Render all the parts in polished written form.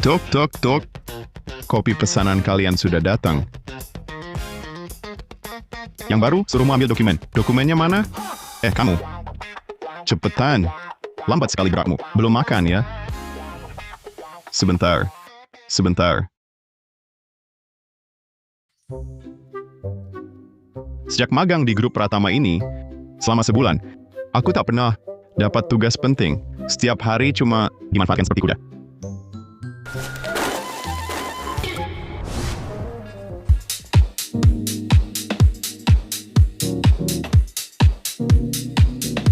Tok, tok, tok. Kopi pesanan kalian sudah datang. Yang baru, suruhmu ambil dokumen. Dokumennya mana? Kamu. Cepetan. Lambat sekali gerakmu. Belum makan ya? Sebentar. Sebentar. Sejak magang di grup Pratama ini, selama sebulan, aku tak pernah dapat tugas penting. Setiap hari cuma dimanfaatkan seperti kuda.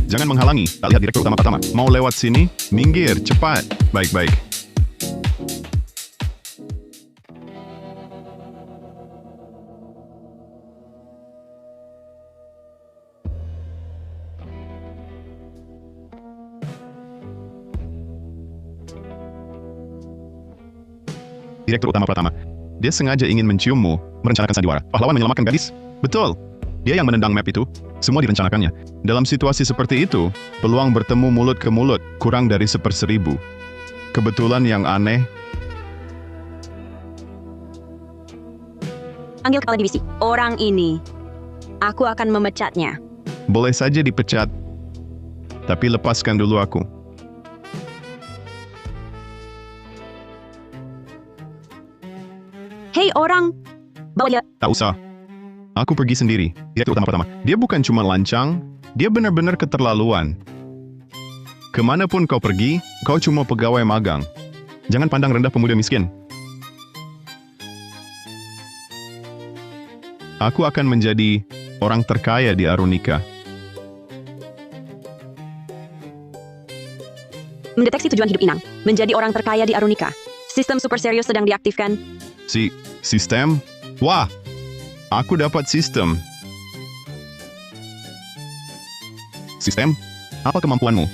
Jangan menghalangi, tak lihat direktur utama Pratama. Mau lewat sini? Minggir, cepat. Baik-baik. Direktur utama Pratama. Dia sengaja ingin menciummu, merencanakan sandiwara. Pahlawan menyelamatkan gadis? Betul. Dia yang menendang map itu. Semua direncanakannya. Dalam situasi seperti itu, peluang bertemu mulut ke mulut kurang dari 1/1000. Kebetulan yang aneh, Panggil kepala divisi. Orang ini. Aku akan memecatnya. boleh saja dipecat. Tapi lepaskan dulu aku. Hei orang. Bawa dia. Tak usah. Aku pergi sendiri. Direktur utama Pratama. Dia bukan cuma lancang, dia benar-benar keterlaluan. Kemanapun kau pergi, kau cuma pegawai magang. Jangan pandang rendah pemuda miskin. Aku akan menjadi orang terkaya di Arunika. Mendeteksi tujuan hidup Inang. Menjadi orang terkaya di Arunika. Sistem super serius sedang diaktifkan. Sistem? Wah! Aku dapat sistem. Sistem? Apa kemampuanmu?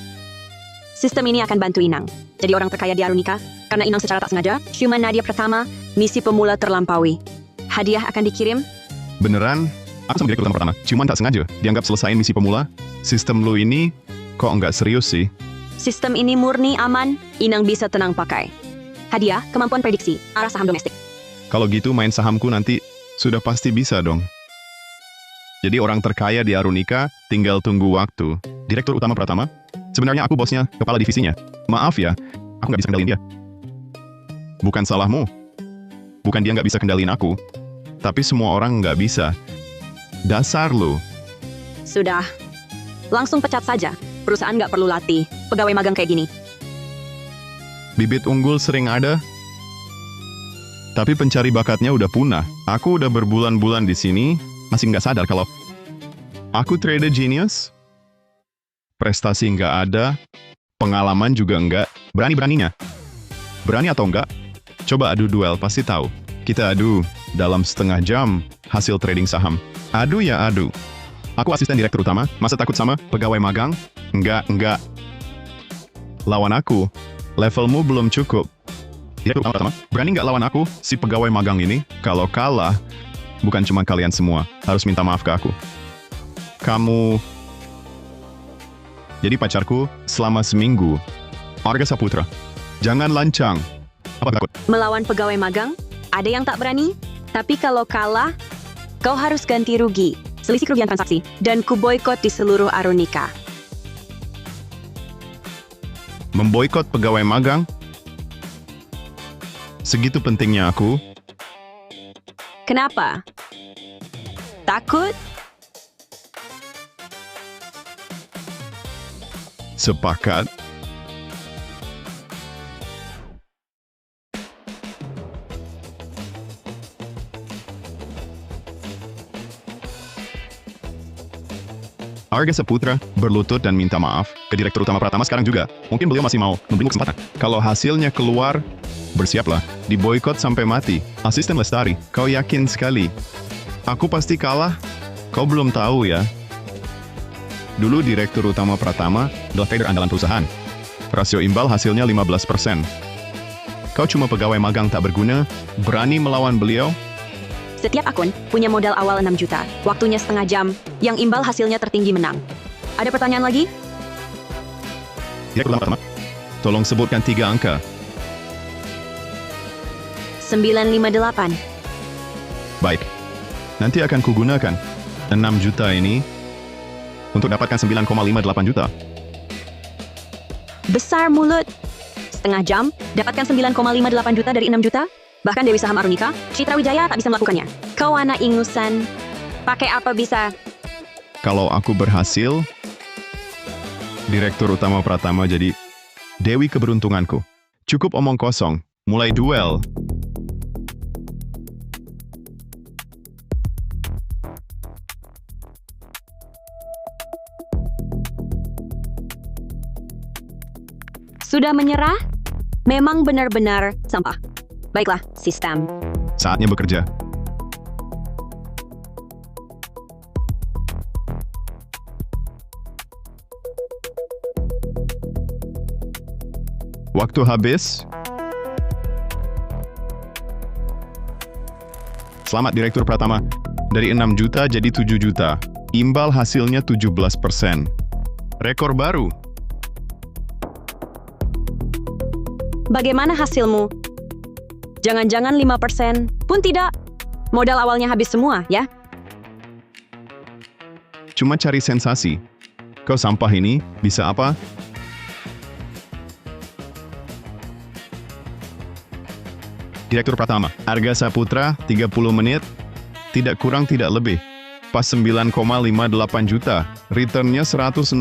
Sistem ini akan bantu Inang. Jadi orang terkaya di Arunika. Karena Inang secara tak sengaja, Human Nadia Pratama, misi pemula terlampaui. Hadiah akan dikirim. Beneran? Aku sama direktur utama Pratama. Cuman tak sengaja. Dianggap selesaiin misi pemula. Sistem lu ini kok nggak serius sih? Sistem ini murni aman. Inang bisa tenang pakai. Hadiah, kemampuan prediksi, arah saham domestik. Kalau gitu main sahamku nanti sudah pasti bisa dong. Jadi orang terkaya di Arunika tinggal tunggu waktu. Direktur utama Pratama? Sebenarnya aku bosnya, kepala divisinya. Maaf ya, aku nggak bisa kendalin dia. Bukan salahmu. Bukan dia nggak bisa kendalin aku. Tapi semua orang nggak bisa. Dasar lu. Sudah. Langsung pecat saja. Perusahaan nggak perlu latih. Pegawai magang kayak gini. Bibit unggul sering ada, tapi pencari bakatnya udah punah. Aku udah berbulan-bulan di sini, masih nggak sadar kalau aku trader genius. Prestasi nggak ada, pengalaman juga nggak. Berani-beraninya. Berani atau nggak? Coba adu duel, pasti tahu. Kita adu dalam setengah jam hasil trading saham. Adu ya adu. Aku asisten direktur utama, masa takut sama pegawai magang? Enggak. Lawan aku, levelmu belum cukup. Direktur utama Pratama, berani nggak lawan aku, si pegawai magang ini? Kalau kalah, bukan cuma kalian semua, harus minta maaf ke aku. Kamu jadi pacarku selama seminggu. Arga Saputra, jangan lancang. Apa takut? Melawan pegawai magang, ada yang tak berani. Tapi kalau kalah, kau harus ganti rugi. Selisih kerugian transaksi, dan ku boykot di seluruh Arunika. Memboikot pegawai magang? Segitu pentingnya aku? Kenapa? Takut? Sepakat. Arga Saputra berlutut dan minta maaf ke Direktur Utama Pratama sekarang juga. Mungkin beliau masih mau memberimu kesempatan. Kalau hasilnya keluar, bersiaplah. Diboikot sampai mati. Asisten Lestari, kau yakin sekali? Aku pasti kalah? Kau belum tahu ya? Dulu Direktur Utama Pratama adalah trader andalan perusahaan. Rasio imbal hasilnya 15%. Kau cuma pegawai magang tak berguna, berani melawan beliau? Setiap akun punya modal awal 6 juta. Waktunya setengah jam, yang imbal hasilnya tertinggi menang. Ada pertanyaan lagi? Direktur Utama Pratama, tolong sebutkan 3 angka. 958. Baik, nanti akan kugunakan 6 juta ini untuk dapatkan 9,58 juta. Besar mulut. Setengah jam, dapatkan 9,58 juta dari 6 juta? Bahkan Dewi Saham Arunika, Citra Wijaya tak bisa melakukannya. Kau anak ingusan. Pakai apa bisa? Kalau aku berhasil, Direktur Utama Pratama jadi Dewi keberuntunganku. Cukup omong kosong, mulai duel. Sudah menyerah? Memang benar-benar sampah. Baiklah, sistem. Saatnya bekerja. Waktu habis. Selamat Direktur Pratama. Dari 6 juta jadi 7 juta. Imbal hasilnya 17%. Rekor baru. Bagaimana hasilmu? Jangan-jangan 5% pun tidak. Modal awalnya habis semua, ya? Cuma cari sensasi. Kau sampah ini bisa apa? Direktur Pratama, Arga Saputra 30 menit, tidak kurang tidak lebih. Pas 9,58 juta, returnnya 164%.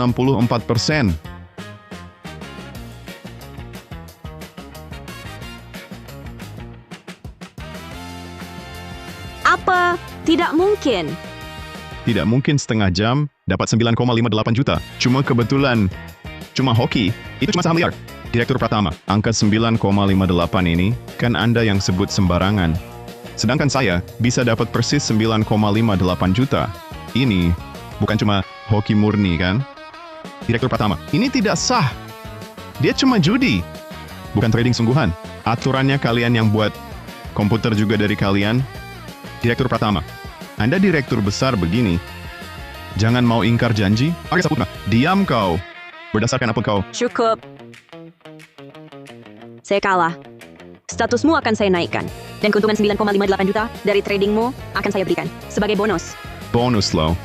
Apa? Tidak mungkin. Tidak mungkin setengah jam dapat 9,58 juta. Cuma kebetulan. Cuma hoki. Itu cuma saham liar. Direktur Pratama, angka 9,58 ini kan Anda yang sebut sembarangan. Sedangkan saya bisa dapat persis 9,58 juta. Ini bukan cuma hoki murni kan? Direktur Pratama, ini tidak sah. Dia cuma judi. Bukan trading sungguhan. Aturannya kalian yang buat. Komputer juga dari kalian. Direktur Pratama, Anda direktur besar begini. Jangan mau ingkar janji. Arga Saputra, diam kau. Berdasarkan apa kau? Cukup. Saya kalah. Statusmu akan saya naikkan. Dan keuntungan 9,58 juta dari tradingmu akan saya berikan sebagai bonus. Bonus loh.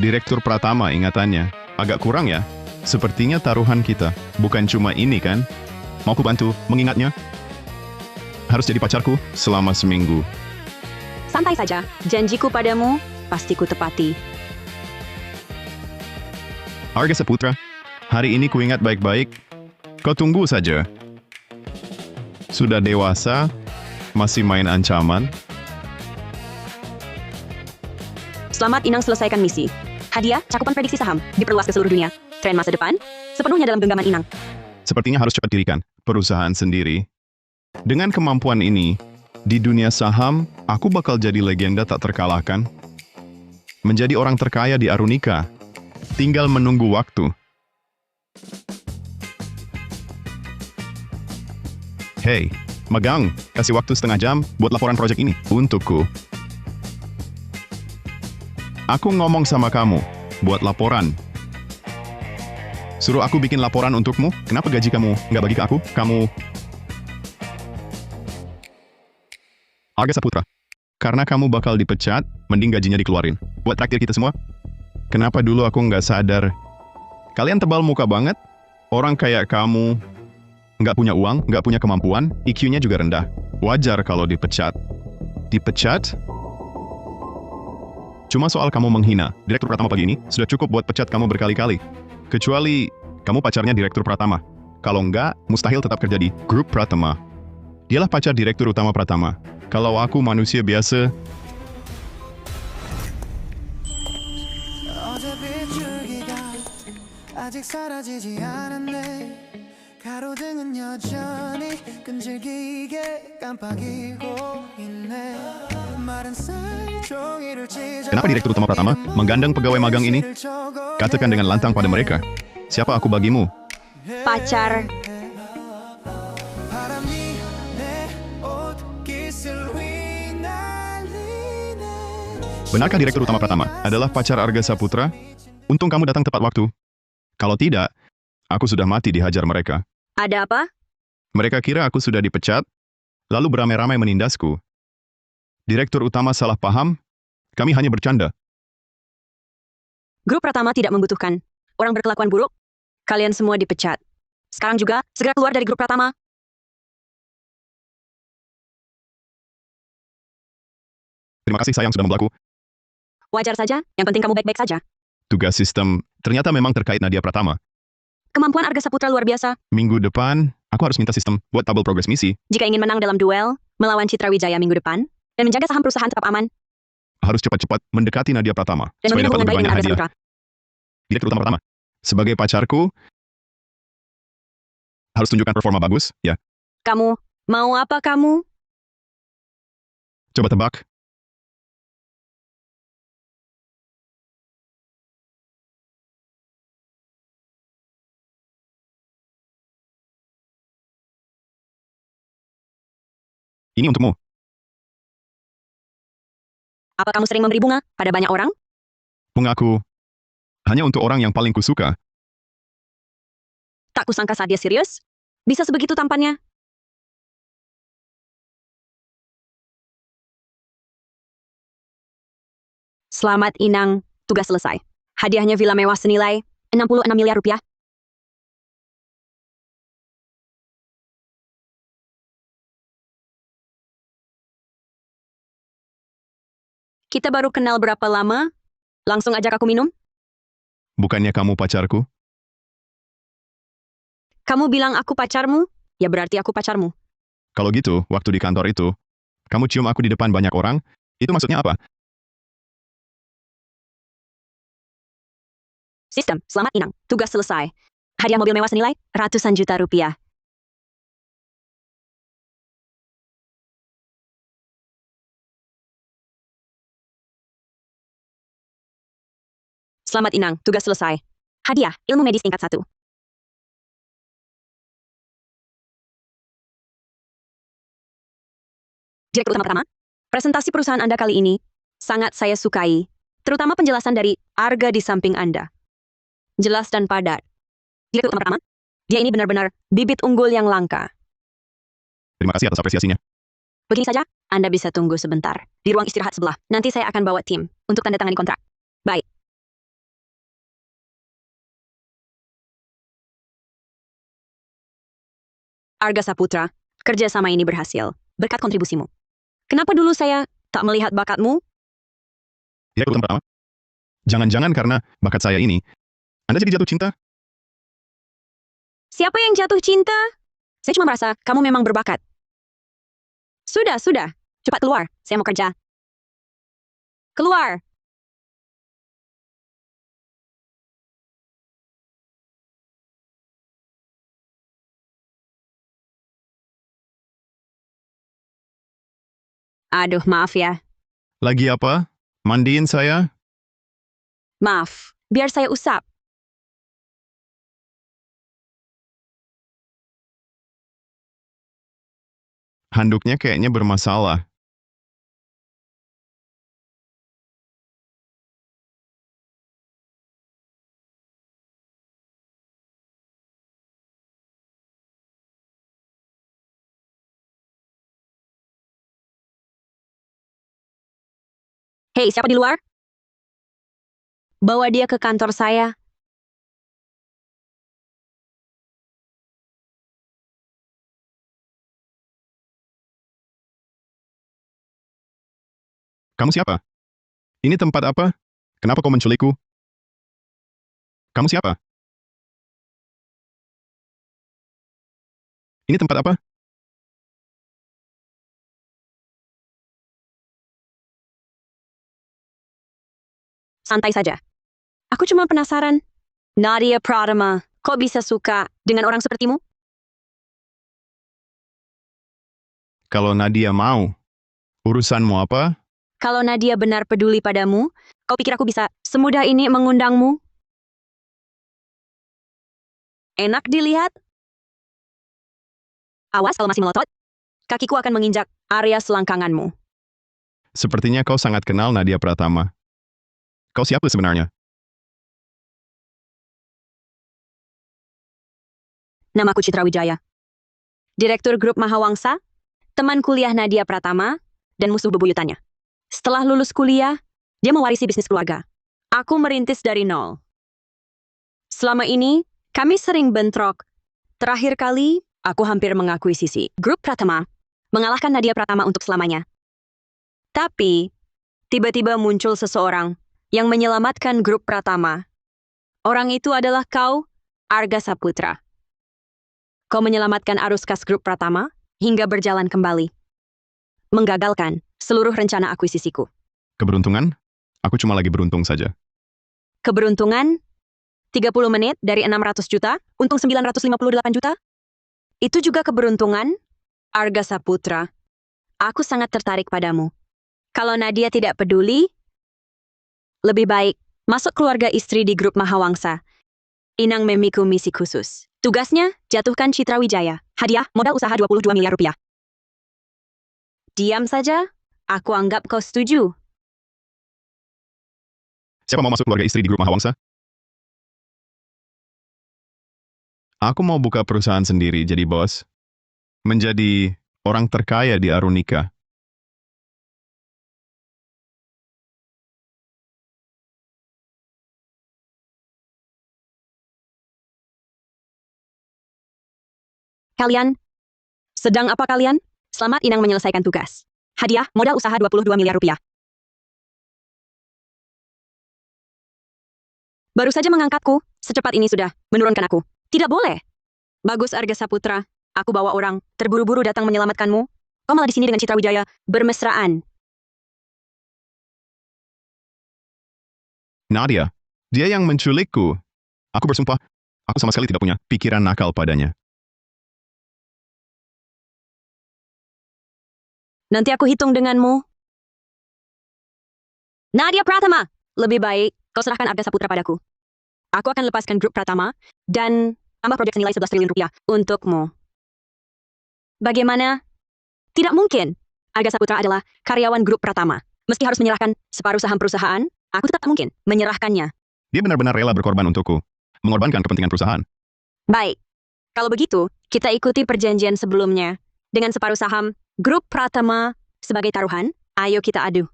Direktur Pratama ingatannya. Agak kurang ya? Sepertinya taruhan kita. Bukan cuma ini kan? Mau ku bantu mengingatnya? Harus jadi pacarku selama seminggu. Santai saja. Janjiku padamu pasti ku tepati. Arga Saputra, hari ini kuingat baik-baik. Kau tunggu saja. Sudah dewasa, masih main ancaman. Selamat Inang selesaikan misi. Hadiah, cakupan prediksi saham, diperluas ke seluruh dunia. Tren masa depan, sepenuhnya dalam genggaman Inang. Sepertinya harus cepat dirikan perusahaan sendiri. Dengan kemampuan ini, di dunia saham, aku bakal jadi legenda tak terkalahkan. Menjadi orang terkaya di Arunika. Tinggal menunggu waktu. Hei, Magang, kasih waktu setengah jam buat laporan proyek ini untukku. Aku ngomong sama kamu, buat laporan. Suruh aku bikin laporan untukmu, kenapa gaji kamu nggak bagi ke aku? Kamu... Arga Saputra, karena kamu bakal dipecat, mending gajinya dikeluarin. Buat traktir kita semua. Kenapa dulu aku nggak sadar? Kalian tebal muka banget. Orang kayak kamu nggak punya uang, nggak punya kemampuan, IQ-nya juga rendah. Wajar kalau dipecat. Dipecat? Cuma soal kamu menghina. Direktur Pratama pagi ini sudah cukup buat pecat kamu berkali-kali. Kecuali kamu pacarnya Direktur Pratama. Kalau nggak, mustahil tetap kerja di Grup Pratama. Dialah pacar Direktur Utama Pratama. Kalau aku manusia biasa, 아직 사라지지 않았네 가로등은 여전히 끈질기게 깜빡이고 있네 마른 쌀 종이를 찢어 kenapa Direktur Utama Pratama menggandeng pegawai magang ini? Katakan dengan lantang pada mereka, siapa aku bagimu? Pacar. 바람이 내 옷깃을 휘날리네 Benarkah Direktur Utama Pratama adalah pacar Arga Saputra? Untung kamu datang tepat waktu. Kalau tidak, aku sudah mati dihajar mereka. Ada apa? Mereka kira aku sudah dipecat, lalu beramai-ramai menindasku. Direktur utama salah paham, kami hanya bercanda. Grup Pratama tidak membutuhkan orang berkelakuan buruk. Kalian semua dipecat. Sekarang juga, segera keluar dari grup Pratama. Terima kasih sayang sudah membantu. Wajar saja, yang penting kamu baik-baik saja. Tugas sistem ternyata memang terkait Nadia Pratama. Kemampuan Arga Saputra luar biasa. Minggu depan, aku harus minta sistem buat tabel progres misi. Jika ingin menang dalam duel, melawan Citra Wijaya minggu depan, dan menjaga saham perusahaan tetap aman, Harus cepat-cepat mendekati Nadia Pratama. dan supaya membina dapat hubungan baik lebih dengan banyak Arga hadiah. Saputra. Direktur utama pertama. Sebagai pacarku, harus tunjukkan performa bagus, ya. Kamu, mau apa kamu? Coba tebak. Ini untukmu. Apa kamu sering memberi bunga pada banyak orang? Bungaku. Hanya untuk orang yang paling kusuka. Tak kusangka saat dia serius. Bisa sebegitu tampannya. Selamat Inang, tugas selesai. Hadiahnya villa mewah senilai 66 miliar rupiah. Kita baru kenal berapa lama? Langsung ajak aku minum? Bukannya kamu pacarku? Kamu bilang aku pacarmu? Ya berarti aku pacarmu. Kalau gitu, waktu di kantor itu, kamu cium aku di depan banyak orang, itu maksudnya apa? Sistem, selamat Inang, tugas selesai. Hadiah mobil mewah senilai ratusan juta rupiah. Selamat Inang, tugas selesai. Hadiah, ilmu medis tingkat 1. Direktur utama pertama, presentasi perusahaan Anda kali ini sangat saya sukai, terutama penjelasan dari Arga di samping Anda. Jelas dan padat. Direktur utama pertama, dia ini benar-benar bibit unggul yang langka. Terima kasih atas apresiasinya. Begini saja, Anda bisa tunggu sebentar di ruang istirahat sebelah. Nanti saya akan bawa tim untuk tanda tangani kontrak. Baik. Arga Saputra, kerjasama ini berhasil berkat kontribusimu. Kenapa dulu saya tak melihat bakatmu? Direktur utama pertama. Jangan-jangan karena bakat saya ini, Anda jadi jatuh cinta? Siapa yang jatuh cinta? Saya cuma merasa kamu memang berbakat. Sudah. Cepat keluar. Saya mau kerja. Keluar. Aduh, maaf ya. Lagi apa? Mandiin saya? Maaf. Biar saya usap. Handuknya kayaknya bermasalah. Hei, siapa di luar? Bawa dia ke kantor saya. Kamu siapa? Ini tempat apa? Kenapa kau menculikku? Kamu siapa? Ini tempat apa? Santai saja. Aku cuma penasaran. Nadia Pratama, kok bisa suka dengan orang sepertimu? Kalau Nadia mau, urusanmu apa? Kalau Nadia benar peduli padamu, kau pikir aku bisa semudah ini mengundangmu? Enak dilihat? Awas kalau masih melotot, kakiku akan menginjak area selangkanganmu. Sepertinya kau sangat kenal Nadia Pratama. Kau siapa sebenarnya? Namaku Citra Wijaya. Direktur Grup Mahawangsa, teman kuliah Nadia Pratama, dan musuh bebuyutannya. Setelah lulus kuliah, dia mewarisi bisnis keluarga. Aku merintis dari nol. Selama ini, kami sering bentrok. Terakhir kali, aku hampir mengakuisisi Grup Pratama, mengalahkan Nadia Pratama untuk selamanya. Tapi, tiba-tiba muncul seseorang yang menyelamatkan Grup Pratama. Orang itu adalah kau, Arga Saputra. Kau menyelamatkan arus kas Grup Pratama hingga berjalan kembali. Menggagalkan seluruh rencana akuisisiku. Keberuntungan? Aku cuma lagi beruntung saja. Keberuntungan? 30 menit dari 600 juta, untung 958 juta? Itu juga keberuntungan? Arga Saputra, aku sangat tertarik padamu. Kalau Nadia tidak peduli, lebih baik masuk keluarga istri di Grup Mahawangsa. Inang memikul misi khusus. Tugasnya, jatuhkan Citra Wijaya. Hadiah, modal usaha 22 miliar rupiah. Diam saja, aku anggap kau setuju. Siapa mau masuk keluarga istri di Grup Mahawangsa? Aku mau buka perusahaan sendiri jadi bos. Menjadi orang terkaya di Arunika. Kalian? Sedang apa kalian? Selamat Inang menyelesaikan tugas. Hadiah, modal usaha 22 miliar rupiah. Baru saja mengangkatku, secepat ini sudah menurunkan aku. Tidak boleh. Bagus Arga Saputra, aku bawa orang, terburu-buru datang menyelamatkanmu. Kau malah di sini dengan Citra Wijaya, bermesraan. Nadia, dia yang menculikku. Aku bersumpah, aku sama sekali tidak punya pikiran nakal padanya. Nanti aku hitung denganmu. Nadia Pratama, lebih baik kau serahkan Arga Saputra padaku. Aku akan lepaskan Grup Pratama dan tambah proyek senilai 11 triliun rupiah untukmu. Bagaimana? Tidak mungkin. Arga Saputra adalah karyawan Grup Pratama. Meski harus menyerahkan separuh saham perusahaan, aku tetap tak mungkin menyerahkannya. Dia benar-benar rela berkorban untukku. Mengorbankan kepentingan perusahaan. Baik. Kalau begitu, kita ikuti perjanjian sebelumnya. Dengan separuh saham Grup Pratama sebagai taruhan, ayo kita adu.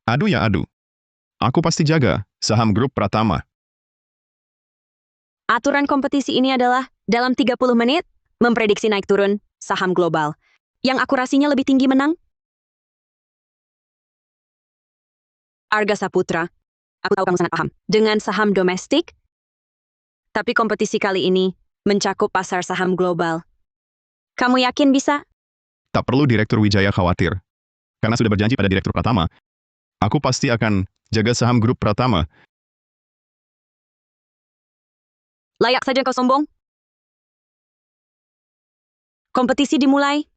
Adu ya adu. Aku pasti jaga saham Grup Pratama. Aturan kompetisi ini adalah dalam 30 menit memprediksi naik turun saham global. Yang akurasinya lebih tinggi menang. Arga Saputra, aku tahu kamu sangat paham dengan saham domestik, tapi kompetisi kali ini mencakup pasar saham global. Kamu yakin bisa? Tak perlu Direktur Wijaya khawatir. Karena sudah berjanji pada Direktur Pratama, aku pasti akan jaga saham Grup Pratama. Layak saja kau sombong. Kompetisi dimulai.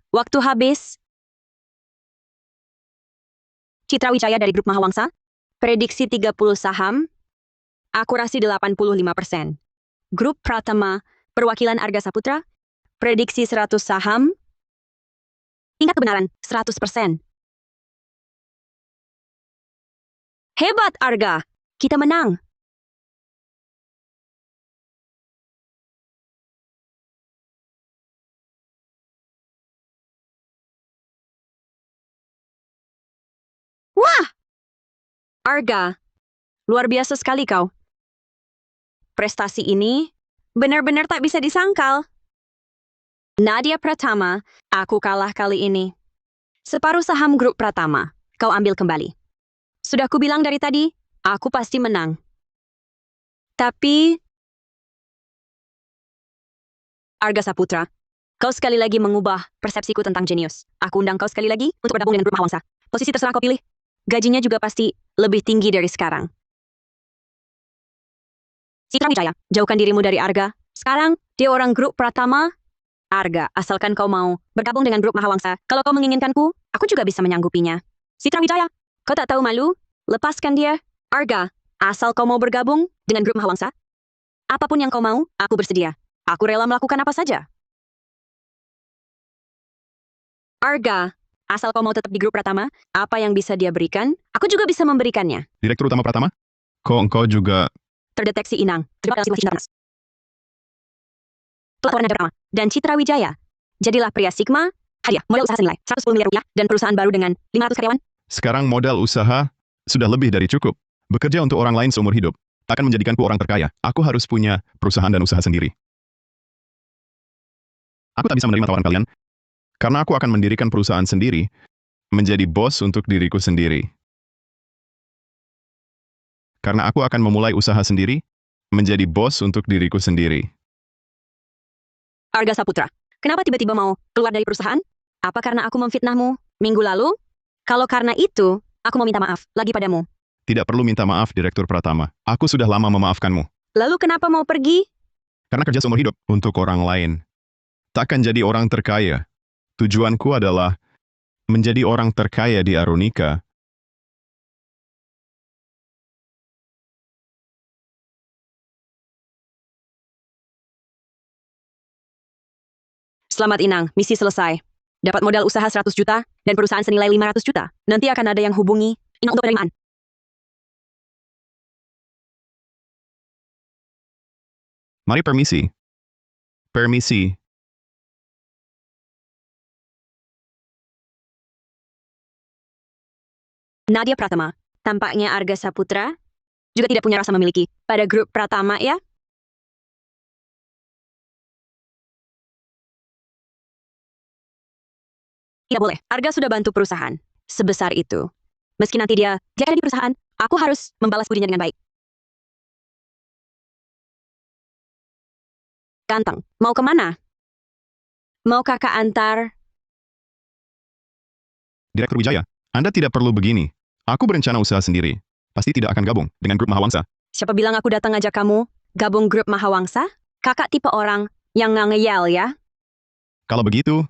Waktu habis. Citra Wijaya dari Grup Mahawangsa. Prediksi 30 saham. Akurasi 85%. Grup Pratama, perwakilan Arga Saputra. Prediksi 100 saham. Tingkat kebenaran 100%. Hebat Arga, kita menang. Wah! Arga, luar biasa sekali kau. Prestasi ini benar-benar tak bisa disangkal. Nadia Pratama, aku kalah kali ini. Separuh saham Grup Pratama, kau ambil kembali. Sudah kubilang dari tadi, aku pasti menang. Tapi Arga Saputra, Kau sekali lagi mengubah persepsiku tentang jenius. Aku undang kau sekali lagi untuk bergabung dengan grup Mahawangsa. Posisi terserah kau pilih. Gajinya juga pasti lebih tinggi dari sekarang. Citra Wijaya, jauhkan dirimu dari Arga. Sekarang, dia orang grup Pratama. Arga, asalkan kau mau bergabung dengan grup Mahawangsa. Kalau kau menginginkanku, aku juga bisa menyanggupinya. Citra Wijaya, kau tak tahu malu? Lepaskan dia. Arga, asal kau mau bergabung dengan grup Mahawangsa. Apapun yang kau mau, aku bersedia. Aku rela melakukan apa saja. Arga, asal kau mau tetap di grup Pratama, apa yang bisa dia berikan, aku juga bisa memberikannya. Direktur Utama Pratama? Kok engkau juga... Terdeteksi Inang. Terima kasih Wasit Internas. Pelaporan Nada Pratama dan Citra Wijaya. Jadilah pria Sigma. Hadiah, modal usaha senilai 110 miliar rupiah dan perusahaan baru dengan 500 karyawan. Sekarang modal usaha sudah lebih dari cukup. Bekerja untuk orang lain seumur hidup akan menjadikanku orang terkaya. Aku harus punya perusahaan dan usaha sendiri. Aku tak bisa menerima tawaran kalian, karena aku akan mendirikan perusahaan sendiri, menjadi bos untuk diriku sendiri. Karena aku akan memulai usaha sendiri, menjadi bos untuk diriku sendiri. Arga Saputra, kenapa tiba-tiba mau keluar dari perusahaan? Apa karena aku memfitnahmu minggu lalu? Kalau karena itu, aku mau minta maaf lagi padamu. Tidak perlu minta maaf, Direktur Pratama. Aku sudah lama memaafkanmu. Lalu kenapa mau pergi? Karena kerja seumur hidup untuk orang lain. Takkan jadi orang terkaya. Tujuanku adalah menjadi orang terkaya di Arunika. Selamat Inang, misi selesai. Dapat modal usaha 100 juta dan perusahaan senilai 500 juta. Nanti akan ada yang hubungi Inang untuk penerimaan. Mari permisi. Permisi. Nadia Pratama, tampaknya Arga Saputra juga tidak punya rasa memiliki pada grup Pratama ya? Tidak boleh, Arga sudah bantu perusahaan sebesar itu. Meski nanti dia ada di perusahaan, aku harus membalas budinya dengan baik. Ganteng, mau kemana? Mau kakak antar? Direktur Wijaya, Anda tidak perlu begini. Aku berencana usaha sendiri. Pasti tidak akan gabung dengan grup Mahawangsa. Siapa bilang aku datang ngajak kamu gabung grup Mahawangsa? Kakak tipe orang yang nggak ngeyel ya? Kalau begitu,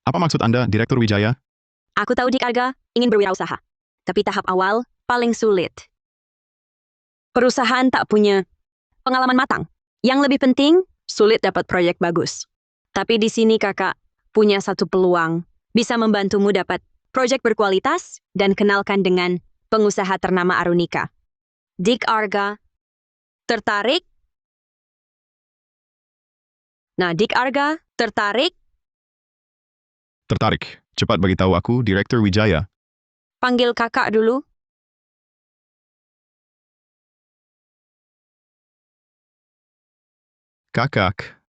apa maksud Anda, Direktur Wijaya? Aku tahu Dik Arga ingin berwirausaha. Tapi tahap awal paling sulit. Perusahaan tak punya pengalaman matang. Yang lebih penting, sulit dapat proyek bagus. Tapi di sini kakak punya satu peluang. Bisa membantumu dapat proyek berkualitas dan kenalkan dengan pengusaha ternama Arunika. Dik Arga, tertarik? Nah, Dik Arga, tertarik? Tertarik. Cepat beritahu aku, Direktur Wijaya. Panggil kakak dulu. Kakak.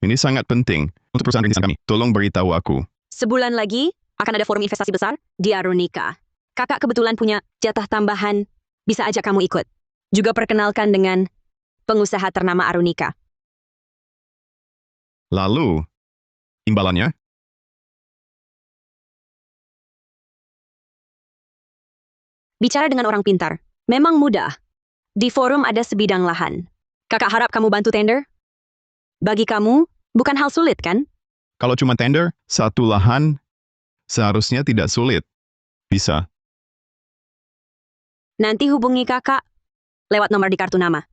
Ini sangat penting untuk perusahaan rintisan kami. Tolong beritahu aku. Sebulan lagi akan ada forum investasi besar di Arunika. Kakak kebetulan punya jatah tambahan. Bisa ajak kamu ikut. Juga perkenalkan dengan pengusaha ternama Arunika. Lalu, imbalannya? Bicara dengan orang pintar, memang mudah. Di forum ada sebidang lahan. Kakak harap kamu bantu tender? Bagi kamu, bukan hal sulit kan? Kalau cuma tender, satu lahan, seharusnya tidak sulit. Bisa. Nanti hubungi kakak lewat nomor di kartu nama.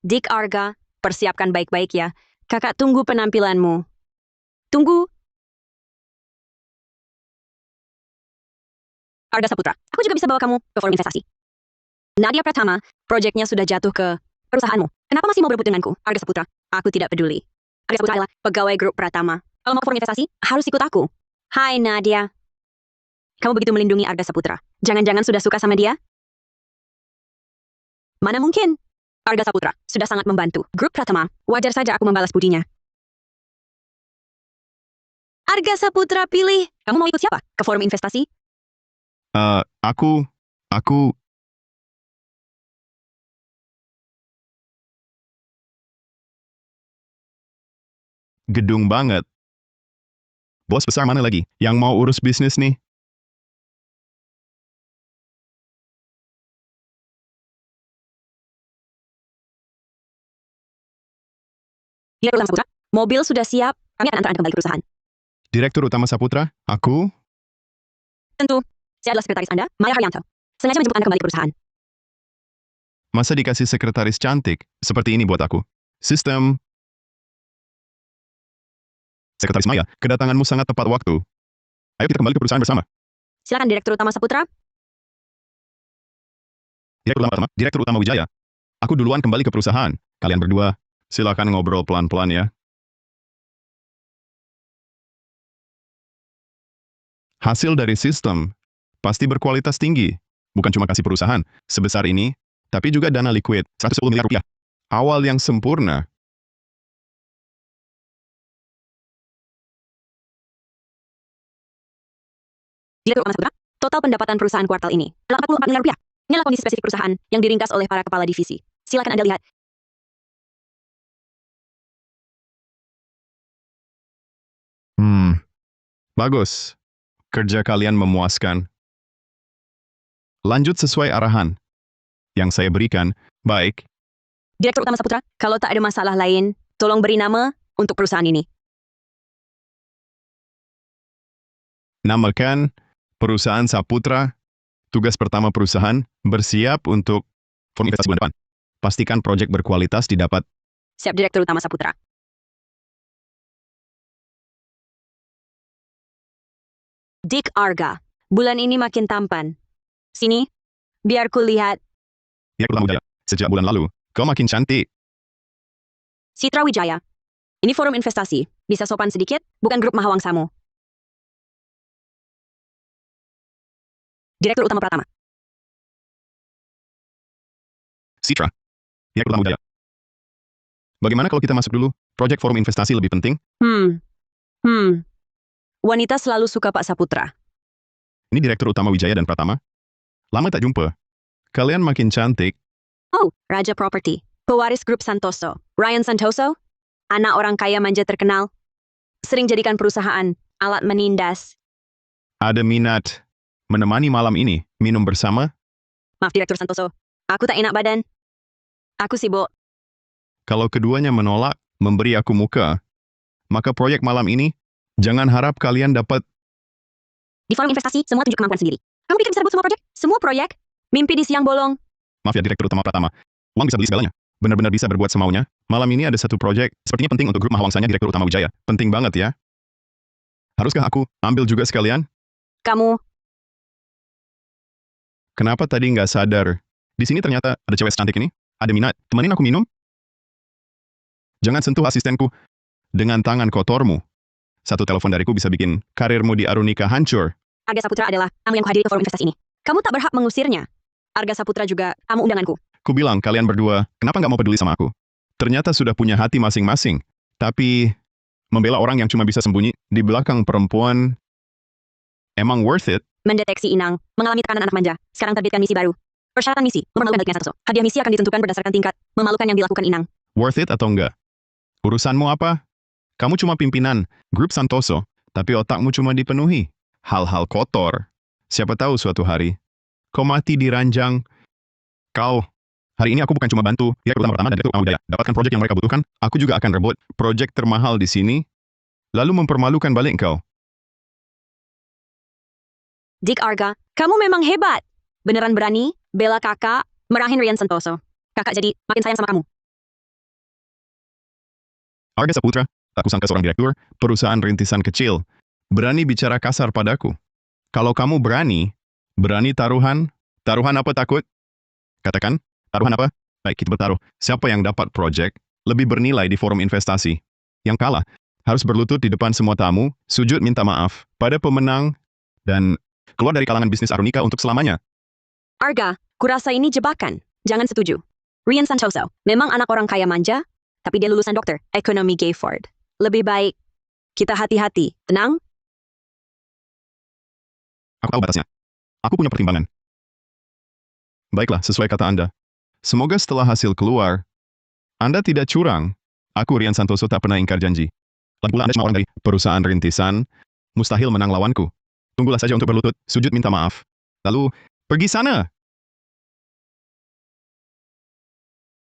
Dik Arga, persiapkan baik-baik ya. Kakak tunggu penampilanmu. Tunggu. Arga Saputra, aku juga bisa bawa kamu ke forum investasi. Nadia Pratama, proyeknya sudah jatuh ke perusahaanmu. Kenapa masih mau berebut denganku, Arga Saputra? Aku tidak peduli. Arga Saputra adalah pegawai grup Pratama. Kalau mau ke forum investasi, harus ikut aku. Hai Nadia. Kamu begitu melindungi Arga Saputra. Jangan-jangan sudah suka sama dia? Mana mungkin? Arga Saputra sudah sangat membantu grup Pratama. Wajar saja aku membalas budinya. Arga Saputra pilih. Kamu mau ikut siapa? Ke forum investasi? Aku... Gedung banget. Bos besar mana lagi yang mau urus bisnis nih? Direktur Utama Saputra, mobil sudah siap. Kami akan antar Anda kembali ke perusahaan. Direktur Utama Saputra, aku? Tentu, saya adalah sekretaris Anda, Maya Haryanto. Sengaja menjemput Anda kembali ke perusahaan. Masa dikasih sekretaris cantik seperti ini buat aku? Sistem. Sekretaris Maya, kedatanganmu sangat tepat waktu. Ayo kita kembali ke perusahaan bersama. Silakan Direktur Utama Saputra. Direktur Utama Wijaya. Aku duluan kembali ke perusahaan. Kalian berdua, silakan ngobrol pelan-pelan ya. Hasil dari sistem pasti berkualitas tinggi. Bukan cuma kasih perusahaan sebesar ini, tapi juga dana liquid, 110 miliar rupiah. Awal yang sempurna. Direktur Utama Saputra, total pendapatan perusahaan kuartal ini adalah 44 miliar rupiah. Ini adalah kondisi spesifik perusahaan yang diringkas oleh para kepala divisi. Silakan Anda lihat. Bagus. Kerja kalian memuaskan. Lanjut sesuai arahan yang saya berikan. Baik, Direktur Utama Saputra, kalau tak ada masalah lain, tolong beri nama untuk perusahaan ini. namakan perusahaan Saputra. Tugas pertama perusahaan bersiap untuk forum investasi bulan depan. Pastikan proyek berkualitas didapat. Siap Direktur Utama Saputra. Dick Arga, bulan ini makin tampan. Sini, biar ku lihat. Direktur Utama Wijaya, sejak bulan lalu, kau makin cantik. Citra Wijaya. Ini forum investasi. Bisa sopan sedikit, bukan grup Mahawangsamu. Direktur Utama Pratama. Citra, Direktur Utama Wijaya. Bagaimana kalau kita masuk dulu? Proyek forum investasi lebih penting. Wanita selalu suka Pak Saputra. Ini Direktur Utama Wijaya dan Pratama. Lama tak jumpa. Kalian makin cantik. Oh, Raja Property. Pewaris grup Santoso. Ryan Santoso. Anak orang kaya manja terkenal. Sering jadikan perusahaan alat menindas. Ada minat menemani malam ini, minum bersama? Maaf Direktur Santoso. Aku tak enak badan. Aku sibuk. Kalau keduanya menolak memberi aku muka, maka proyek malam ini, jangan harap kalian dapat. Di forum investasi, semua tunjuk kemampuan sendiri. Kamu pikir bisa rebut semua proyek? Semua proyek? Mimpi di siang bolong. Maaf ya Direktur Utama Pratama. Uang bisa beli segalanya. Benar-benar bisa berbuat semaunya. Malam ini ada satu proyek, sepertinya penting untuk grup Mahawangsanya Direktur Utama Wijaya. Penting banget ya. Haruskah aku ambil juga sekalian? Kamu, Kenapa tadi nggak sadar? Di sini ternyata ada cewek secantik ini. Ada minat. Temenin aku minum? Jangan sentuh asistenku dengan tangan kotormu. Satu telepon dariku bisa bikin karirmu di Arunika hancur. Arga Saputra adalah tamu yang kuhadiri ke forum investasi ini. Kamu tak berhak mengusirnya. Arga Saputra juga tamu undanganku. Ku bilang kalian berdua, kenapa nggak mau peduli sama aku? Ternyata sudah punya hati masing-masing. Tapi, membela orang yang cuma bisa sembunyi di belakang perempuan, emang worth it? Mendeteksi inang, mengalami tekanan anak manja. Sekarang terbitkan misi baru. Persyaratan misi, mempermalukan baliknya Santoso. Hadiah misi akan ditentukan berdasarkan tingkat memalukan yang dilakukan inang. Worth it atau enggak? Urusanmu apa? Kamu cuma pimpinan grup Santoso, tapi otakmu cuma dipenuhi hal-hal kotor. Siapa tahu suatu hari, kau mati di ranjang. Hari ini aku bukan cuma bantu Direktur Utama Pertama dan Direktur Utama Wijaya dapatkan proyek yang mereka butuhkan, aku juga akan rebut proyek termahal di sini, lalu mempermalukan balik kau. Dick Arga, kamu memang hebat. Beneran berani, bela kakak, merahin Ryan Santoso. Kakak jadi makin sayang sama kamu. Arga Saputra, tak kusangka seorang direktur, perusahaan rintisan kecil, berani bicara kasar padaku. Kalau kamu berani taruhan apa takut? Katakan, taruhan apa? Baik, kita bertaruh. Siapa yang dapat proyek lebih bernilai di forum investasi? Yang kalah harus berlutut di depan semua tamu, sujud minta maaf pada pemenang, dan keluar dari kalangan bisnis Arunika untuk selamanya. Arga, kurasa ini jebakan. Jangan setuju. Ryan Santoso, memang anak orang kaya manja, tapi dia lulusan dokter, ekonomi Gayford. Lebih baik, kita hati-hati. Tenang? Aku tahu batasnya. Aku punya pertimbangan. Baiklah, sesuai kata Anda. Semoga setelah hasil keluar, Anda tidak curang. Aku, Ryan Santoso, tak pernah ingkar janji. Lagi pula Anda cuma orang dari perusahaan rintisan, mustahil menang lawanku. Tunggulah saja untuk berlutut, sujud minta maaf. Lalu, pergi sana!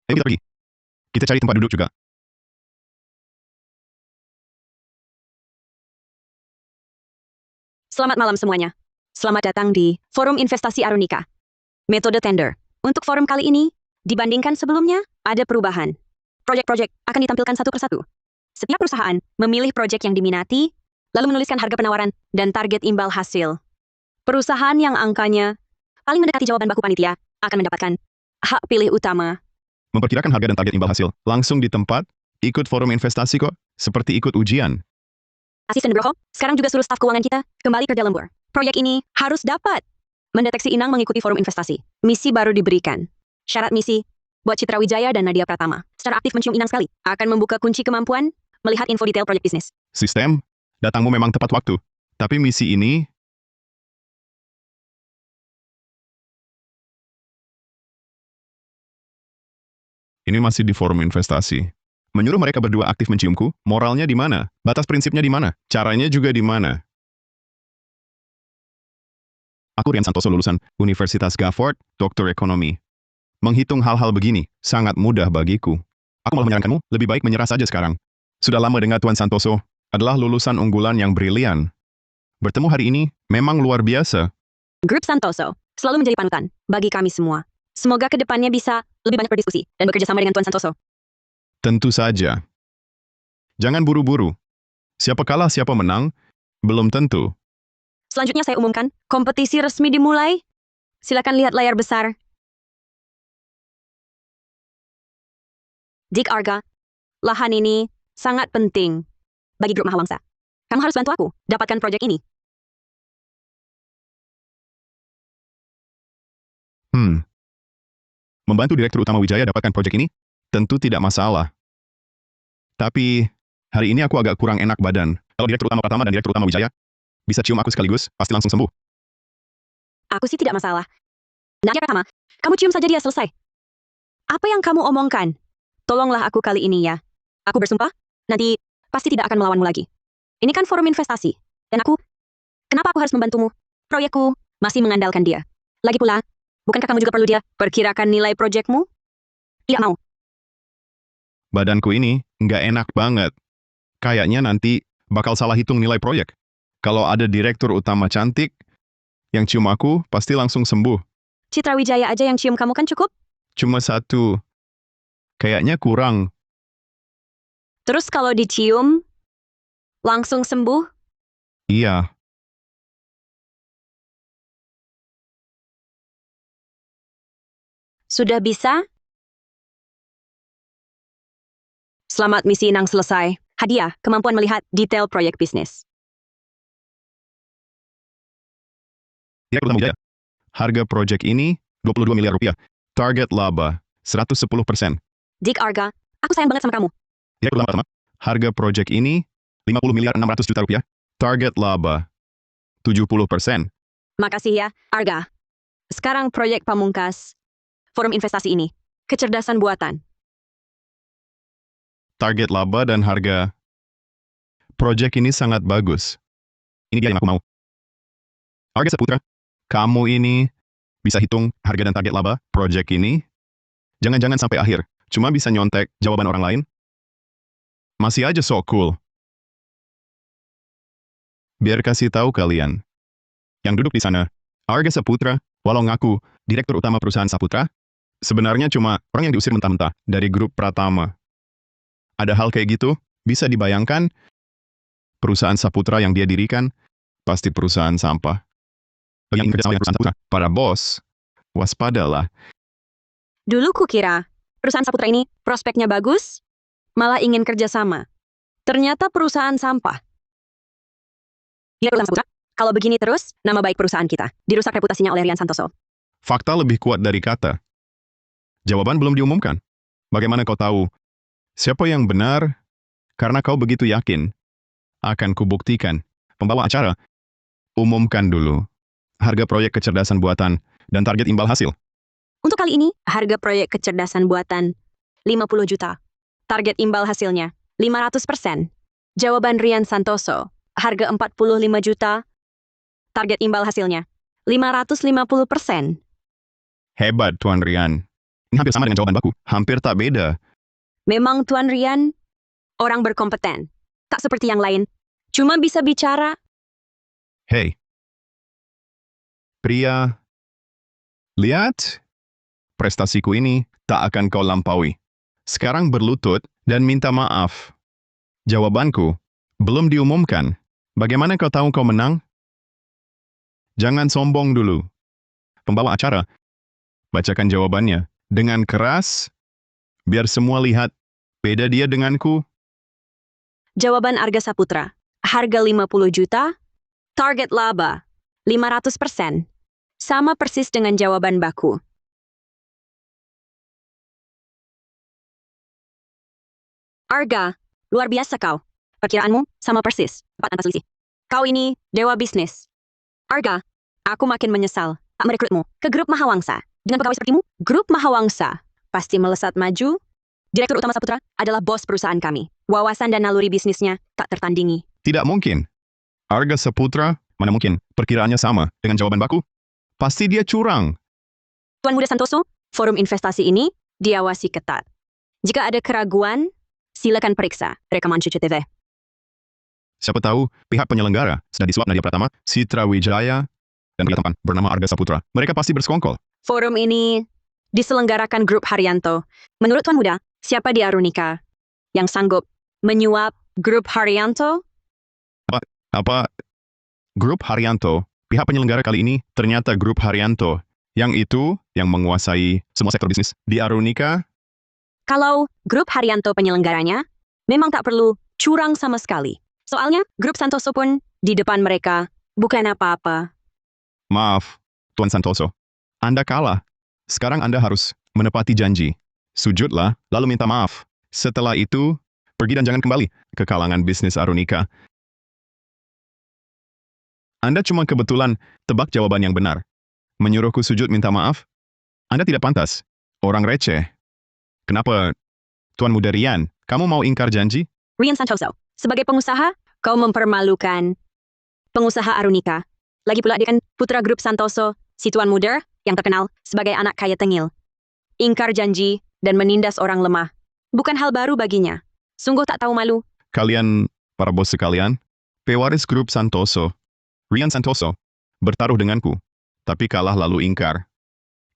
Ayo kita pergi. Kita cari tempat duduk juga. Selamat malam semuanya. Selamat datang di Forum Investasi Arunika. Metode tender. Untuk forum kali ini, dibandingkan sebelumnya, ada perubahan. Proyek-proyek akan ditampilkan satu persatu. Setiap perusahaan memilih proyek yang diminati, lalu menuliskan harga penawaran dan target imbal hasil. Perusahaan yang angkanya paling mendekati jawaban baku panitia akan mendapatkan hak pilih utama. Memperkirakan harga dan target imbal hasil. Langsung di tempat, ikut forum investasi kok. Seperti ikut ujian. Asisten Broho, sekarang juga suruh staf keuangan kita kembali kerja lembur. Proyek ini harus dapat mendeteksi inang mengikuti forum investasi. Misi baru diberikan. Syarat misi, buat Citra Wijaya dan Nadia Pratama secara aktif mencium inang sekali, akan membuka kunci kemampuan melihat info detail proyek bisnis. Sistem, datangmu memang tepat waktu. Tapi misi ini, ini masih di forum investasi. Menyuruh mereka berdua aktif menciumku, moralnya di mana? Batas prinsipnya di mana? Caranya juga di mana? Aku Rian Santoso, lulusan Universitas Gafford, Doktor Ekonomi. Menghitung hal-hal begini sangat mudah bagiku. Aku malah menyarankanmu, lebih baik menyerah saja sekarang. Sudah lama dengar Tuan Santoso adalah lulusan unggulan yang brilian. Bertemu hari ini memang luar biasa. Grup Santoso selalu menjadi panutan bagi kami semua. Semoga kedepannya bisa lebih banyak berdiskusi dan bekerja sama dengan Tuan Santoso. Tentu saja. Jangan buru-buru. Siapa kalah, siapa menang, belum tentu. Selanjutnya saya umumkan, kompetisi resmi dimulai. Silakan lihat layar besar. Dik Arga, lahan ini sangat penting bagi grup Mahawangsa. Kamu harus bantu aku dapatkan proyek ini. Membantu Direktur Utama Wijaya dapatkan proyek ini? Tentu tidak masalah. Tapi, hari ini aku agak kurang enak badan. Kalau Direktur Utama Pratama dan Direktur Utama Wijaya bisa cium aku sekaligus, pasti langsung sembuh. Aku sih tidak masalah. Nadia Pratama, kamu cium saja dia selesai. Apa yang kamu omongkan? Tolonglah aku kali ini ya. Aku bersumpah, nanti pasti tidak akan melawanmu lagi. Ini kan forum investasi. Dan kenapa aku harus membantumu? Proyekku masih mengandalkan dia. Lagi pula, bukankah kamu juga perlu dia perkirakan nilai proyekmu? Tidak mau. Badanku ini nggak enak banget. Kayaknya nanti bakal salah hitung nilai proyek. Kalau ada Direktur Utama cantik yang cium aku, pasti langsung sembuh. Citra Wijaya aja yang cium kamu kan cukup? Cuma satu. Kayaknya kurang. Terus kalau dicium, langsung sembuh? Iya. Sudah bisa? Selamat misi inang selesai. Hadiah, kemampuan melihat detail proyek bisnis. Direktur Utama Wijaya. Harga proyek ini 22 miliar rupiah. Target laba 110%. Dik Arga, aku sayang banget sama kamu. Direktur Utama Pratama. Harga proyek ini 50 miliar 600 juta rupiah. Target laba 70%. Makasih ya, Arga. Sekarang proyek pamungkas. Forum investasi ini. Kecerdasan buatan. Target laba dan harga proyek ini sangat bagus. Ini dia yang aku mau. Arga Saputra, kamu ini bisa hitung harga dan target laba proyek ini? Jangan-jangan sampai akhir, cuma bisa nyontek jawaban orang lain? Masih aja so cool. Biar kasih tahu kalian. Yang duduk di sana, Arga Saputra, walau ngaku Direktur Utama perusahaan Saputra, sebenarnya cuma orang yang diusir mentah-mentah dari grup Pratama. Ada hal kayak gitu, bisa dibayangkan perusahaan Saputra yang dia dirikan, pasti perusahaan sampah. Yang ingin kerja sama dengan perusahaan Saputra, para bos, waspadalah. Dulu kukira, perusahaan Saputra ini prospeknya bagus, malah ingin kerja sama. Ternyata perusahaan sampah. Direktur Utama Saputra, kalau begini terus, nama baik perusahaan kita dirusak reputasinya oleh Rian Santoso. Fakta lebih kuat dari kata. Jawaban belum diumumkan. Bagaimana kau tahu siapa yang benar? Karena kau begitu yakin. Akan kubuktikan. Pembawa acara, umumkan dulu harga proyek kecerdasan buatan dan target imbal hasil. Untuk kali ini, harga proyek kecerdasan buatan 50 juta. Target imbal hasilnya 500%. Jawaban Rian Santoso. Harga 45 juta. Target imbal hasilnya 550%. Hebat, Tuan Rian. Ini hampir sama dengan jawaban baku. Hampir tak beda. Memang Tuan Rian orang berkompeten. Tak seperti yang lain. Cuma bisa bicara. Hei. Pria. Lihat. Prestasiku ini tak akan kau lampaui. Sekarang berlutut dan minta maaf. Jawabanku belum diumumkan. Bagaimana kau tahu kau menang? Jangan sombong dulu. Pembawa acara, bacakan jawabannya dengan keras, biar semua lihat beda dia denganku. Jawaban Arga Saputra. Harga 50 juta. Target laba 500%. Sama persis dengan jawaban baku. Arga, luar biasa kau. Perkiraanmu sama persis. 4 angka selisih. Kau ini dewa bisnis. Arga, aku makin menyesal tak merekrutmu ke grup Mahawangsa. Dengan pegawai sepertimu, grup Mahawangsa pasti melesat maju. Direktur utama Saputra adalah bos perusahaan kami. Wawasan dan naluri bisnisnya tak tertandingi. Tidak mungkin. Arga Saputra, mana mungkin perkiraannya sama dengan jawaban baku? Pasti dia curang. Tuan Muda Santoso, forum investasi ini diawasi ketat. Jika ada keraguan, silakan periksa rekaman CCTV. Siapa tahu pihak penyelenggara sudah disuap Nadia Pratama, Citra Wijaya, dan pria tampan bernama Arga Saputra. Mereka pasti bersekongkol. Forum ini diselenggarakan grup Haryanto. Menurut Tuan Muda, siapa di Arunika yang sanggup menyuap grup Haryanto? Apa? Grup Haryanto, pihak penyelenggara kali ini ternyata grup Haryanto. Yang itu yang menguasai semua sektor bisnis di Arunika. Kalau grup Haryanto penyelenggaranya, memang tak perlu curang sama sekali. Soalnya, grup Santoso pun di depan mereka bukan apa-apa. Maaf, Tuan Santoso. Anda kalah. Sekarang Anda harus menepati janji. Sujudlah, lalu minta maaf. Setelah itu, pergi dan jangan kembali ke kalangan bisnis Arunika. Anda cuma kebetulan tebak jawaban yang benar. Menyuruhku sujud minta maaf? Anda tidak pantas. Orang receh. Kenapa, Tuan Muda Rian, kamu mau ingkar janji? Rian Santoso, sebagai pengusaha, kau mempermalukan pengusaha Arunika. Lagi pula dia kan putra grup Santoso, si Tuan Muda yang terkenal sebagai anak kaya tengil. Ingkar janji dan menindas orang lemah. Bukan hal baru baginya. Sungguh tak tahu malu. Kalian, para bos sekalian, pewaris grup Santoso, Rian Santoso, bertaruh denganku, tapi kalah lalu ingkar.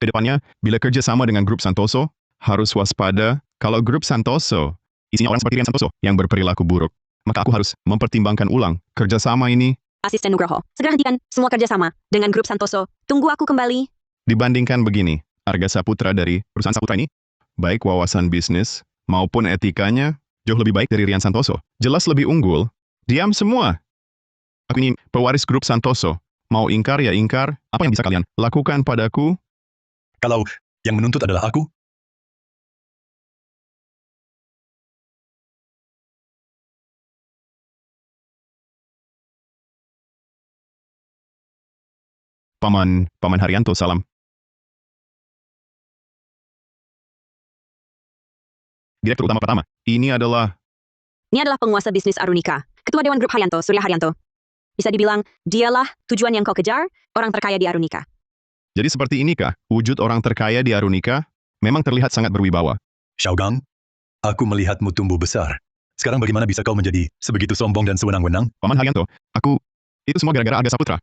Kedepannya, bila kerja sama dengan grup Santoso, harus waspada kalau grup Santoso isinya orang seperti Rian Santoso yang berperilaku buruk. Maka aku harus mempertimbangkan ulang kerjasama ini. Asisten Nugroho, segera hentikan semua kerjasama dengan grup Santoso. Tunggu aku kembali. Dibandingkan begini, Arga Saputra dari perusahaan Saputra ini, baik wawasan bisnis maupun etikanya, jauh lebih baik dari Rian Santoso. Jelas lebih unggul. Diam semua. Aku ini pewaris grup Santoso. Mau ingkar ya ingkar, apa yang bisa kalian lakukan padaku? Kalau yang menuntut adalah aku, Paman Haryanto, salam. Direktur utama pertama, ini adalah Ini adalah penguasa bisnis Arunika, Ketua Dewan Grup Haryanto, Surya Haryanto. Bisa dibilang, dialah tujuan yang kau kejar, orang terkaya di Arunika. Jadi seperti inikah wujud orang terkaya di Arunika? Memang terlihat sangat berwibawa. Xiaogang, aku melihatmu tumbuh besar. Sekarang bagaimana bisa kau menjadi sebegitu sombong dan sewenang-wenang? Paman Haryanto, itu semua gara-gara Arga Saputra.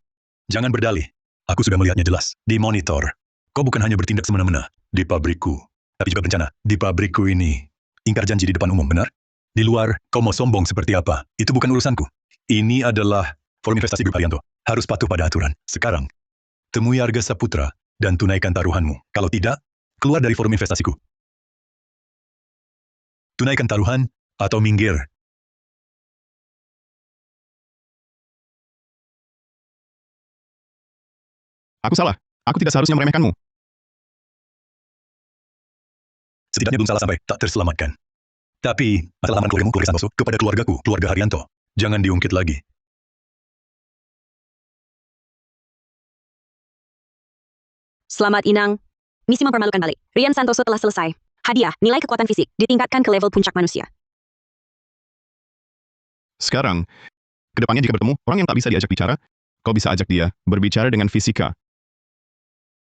Jangan berdalih. Aku sudah melihatnya jelas. Di monitor. Kau bukan hanya bertindak semena-mena di pabrikku, tapi juga berencana di pabrikku ini. Ingkar janji di depan umum, benar? Di luar, kau mau sombong seperti apa? Itu bukan urusanku. Ini adalah forum investasi grup Haryanto. Harus patuh pada aturan. Sekarang, temui Arga Saputra dan tunaikan taruhanmu. Kalau tidak, keluar dari forum investasiku. Tunaikan taruhan atau minggir. Aku salah. Aku tidak seharusnya meremehkanmu. Setidaknya belum salah sampai tak terselamatkan. Tapi, masalah aman keluargamu, keluarga Santoso, kepada keluargaku, keluarga Haryanto. Jangan diungkit lagi. Selamat Inang. Misi mempermalukan balik. Rian Santoso telah selesai. Hadiah, nilai kekuatan fisik, ditingkatkan ke level puncak manusia. Sekarang, kedepannya jika bertemu orang yang tak bisa diajak bicara, kau bisa ajak dia berbicara dengan fisika.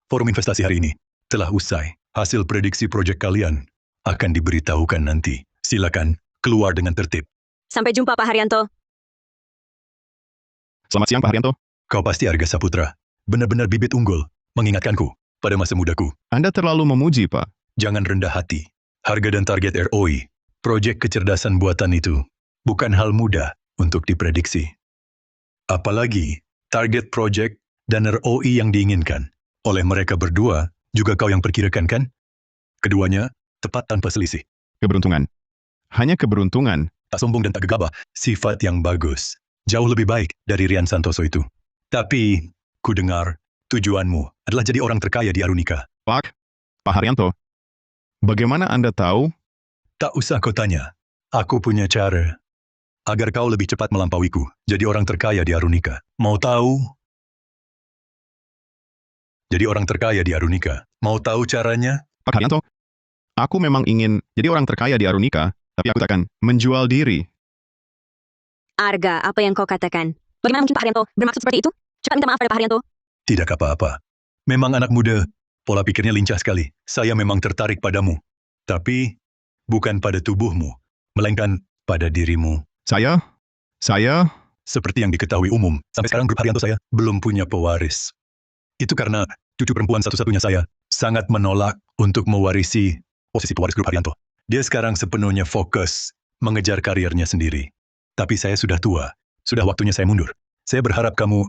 Forum investasi hari ini telah usai. Hasil prediksi proyek kalian akan diberitahukan nanti. Silakan keluar dengan tertib. Sampai jumpa, Pak Haryanto. Selamat siang, Pak Haryanto. Kau pasti Arga Saputra. Benar-benar bibit unggul. Mengingatkanku pada masa mudaku. Anda terlalu memuji, Pak. Jangan rendah hati. Harga dan target ROI, proyek kecerdasan buatan itu, bukan hal mudah untuk diprediksi. Apalagi target proyek dan ROI yang diinginkan oleh mereka berdua juga kau yang perkirakan kan? Keduanya tepat tanpa selisih. Keberuntungan. Hanya keberuntungan. Tak sombong dan tak gegabah, sifat yang bagus. Jauh lebih baik dari Rian Santoso itu. Tapi, ku dengar tujuanmu adalah jadi orang terkaya di Arunika. Pak Haryanto, bagaimana Anda tahu? Tak usah kau tanya. Aku punya cara agar kau lebih cepat melampauiku jadi orang terkaya di Arunika. Mau tahu? Jadi orang terkaya di Arunika. Mau tahu caranya? Pak Haryanto, aku memang ingin jadi orang terkaya di Arunika, tapi aku takkan menjual diri. Arga, apa yang kau katakan? Bagaimana mungkin Pak Haryanto bermaksud seperti itu? Cepat minta maaf pada Pak Haryanto. Tidak apa-apa. Memang anak muda, pola pikirnya lincah sekali. Saya memang tertarik padamu. Tapi, bukan pada tubuhmu, melainkan pada dirimu. Saya, Seperti yang diketahui umum, sampai sekarang grup Haryanto saya belum punya pewaris. Itu karena cucu perempuan satu-satunya saya sangat menolak untuk mewarisi posisi pewaris grup Haryanto. Dia sekarang sepenuhnya fokus mengejar karirnya sendiri. Tapi saya sudah tua, sudah waktunya saya mundur. Saya berharap kamu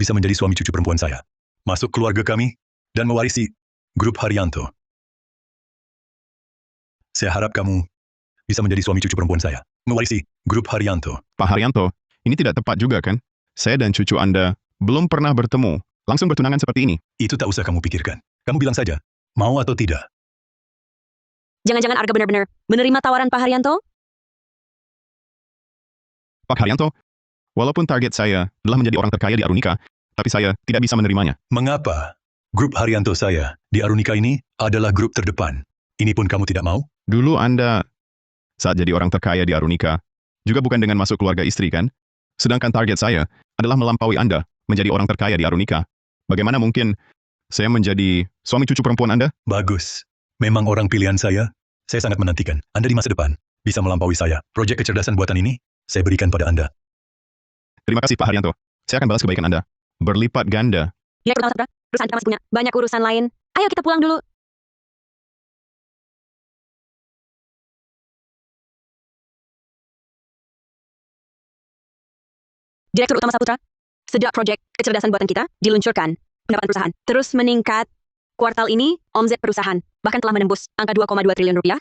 bisa menjadi suami cucu perempuan saya, masuk keluarga kami, dan mewarisi grup Haryanto. Saya harap kamu bisa menjadi suami cucu perempuan saya, mewarisi grup Haryanto. Pak Haryanto, ini tidak tepat juga kan? Saya dan cucu Anda belum pernah bertemu, langsung bertunangan seperti ini. Itu tak usah kamu pikirkan. Kamu bilang saja, mau atau tidak. Jangan-jangan Arga benar-benar menerima tawaran Pak Haryanto? Pak Haryanto, walaupun target saya adalah menjadi orang terkaya di Arunika, tapi saya tidak bisa menerimanya. Mengapa? Grup Haryanto saya di Arunika ini adalah grup terdepan. Ini pun kamu tidak mau? Dulu Anda saat jadi orang terkaya di Arunika, juga bukan dengan masuk keluarga istri kan? Sedangkan target saya adalah melampaui Anda menjadi orang terkaya di Arunika. Bagaimana mungkin saya menjadi suami cucu perempuan Anda? Bagus. Memang orang pilihan saya. Saya sangat menantikan Anda di masa depan bisa melampaui saya. Proyek kecerdasan buatan ini saya berikan pada Anda. Terima kasih Pak Haryanto. Saya akan balas kebaikan Anda. Berlipat ganda. Direktur Utama Saputra, perusahaan kita masih punya banyak urusan lain. Ayo kita pulang dulu. Direktur Utama Saputra, sejak proyek kecerdasan buatan kita diluncurkan, pendapatan perusahaan terus meningkat. Kuartal ini, omzet perusahaan bahkan telah menembus angka 2,2 triliun rupiah.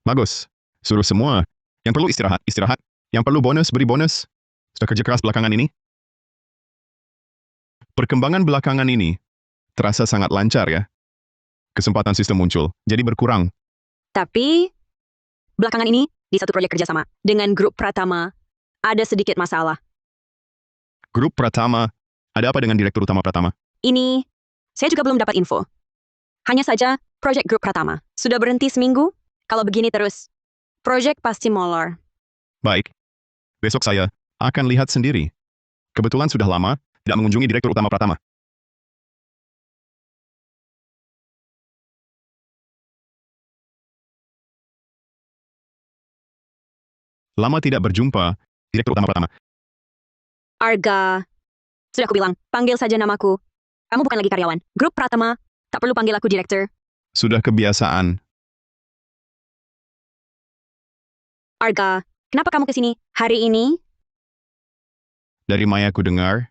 Bagus. Suruh semua. Yang perlu istirahat, istirahat. Yang perlu bonus, beri bonus. Sudah kerja keras belakangan ini? Perkembangan belakangan ini terasa sangat lancar ya. Kesempatan sistem muncul, jadi berkurang. Tapi, belakangan ini, di satu proyek kerjasama dengan grup Pratama, ada sedikit masalah. Grup Pratama, ada apa dengan Direktur Utama Pratama? Ini, saya juga belum dapat info. Hanya saja, proyek grup Pratama sudah berhenti seminggu. Kalau begini terus, proyek pasti molor. Baik. Besok saya akan lihat sendiri. Kebetulan sudah lama tidak mengunjungi Direktur Utama Pratama. Lama tidak berjumpa, Direktur Utama Pratama. Arga, sudah aku bilang, panggil saja namaku. Kamu bukan lagi karyawan. Grup Pratama, tak perlu panggil aku direktur. Sudah kebiasaan. Arga, kenapa kamu kesini hari ini? Dari Maya ku dengar,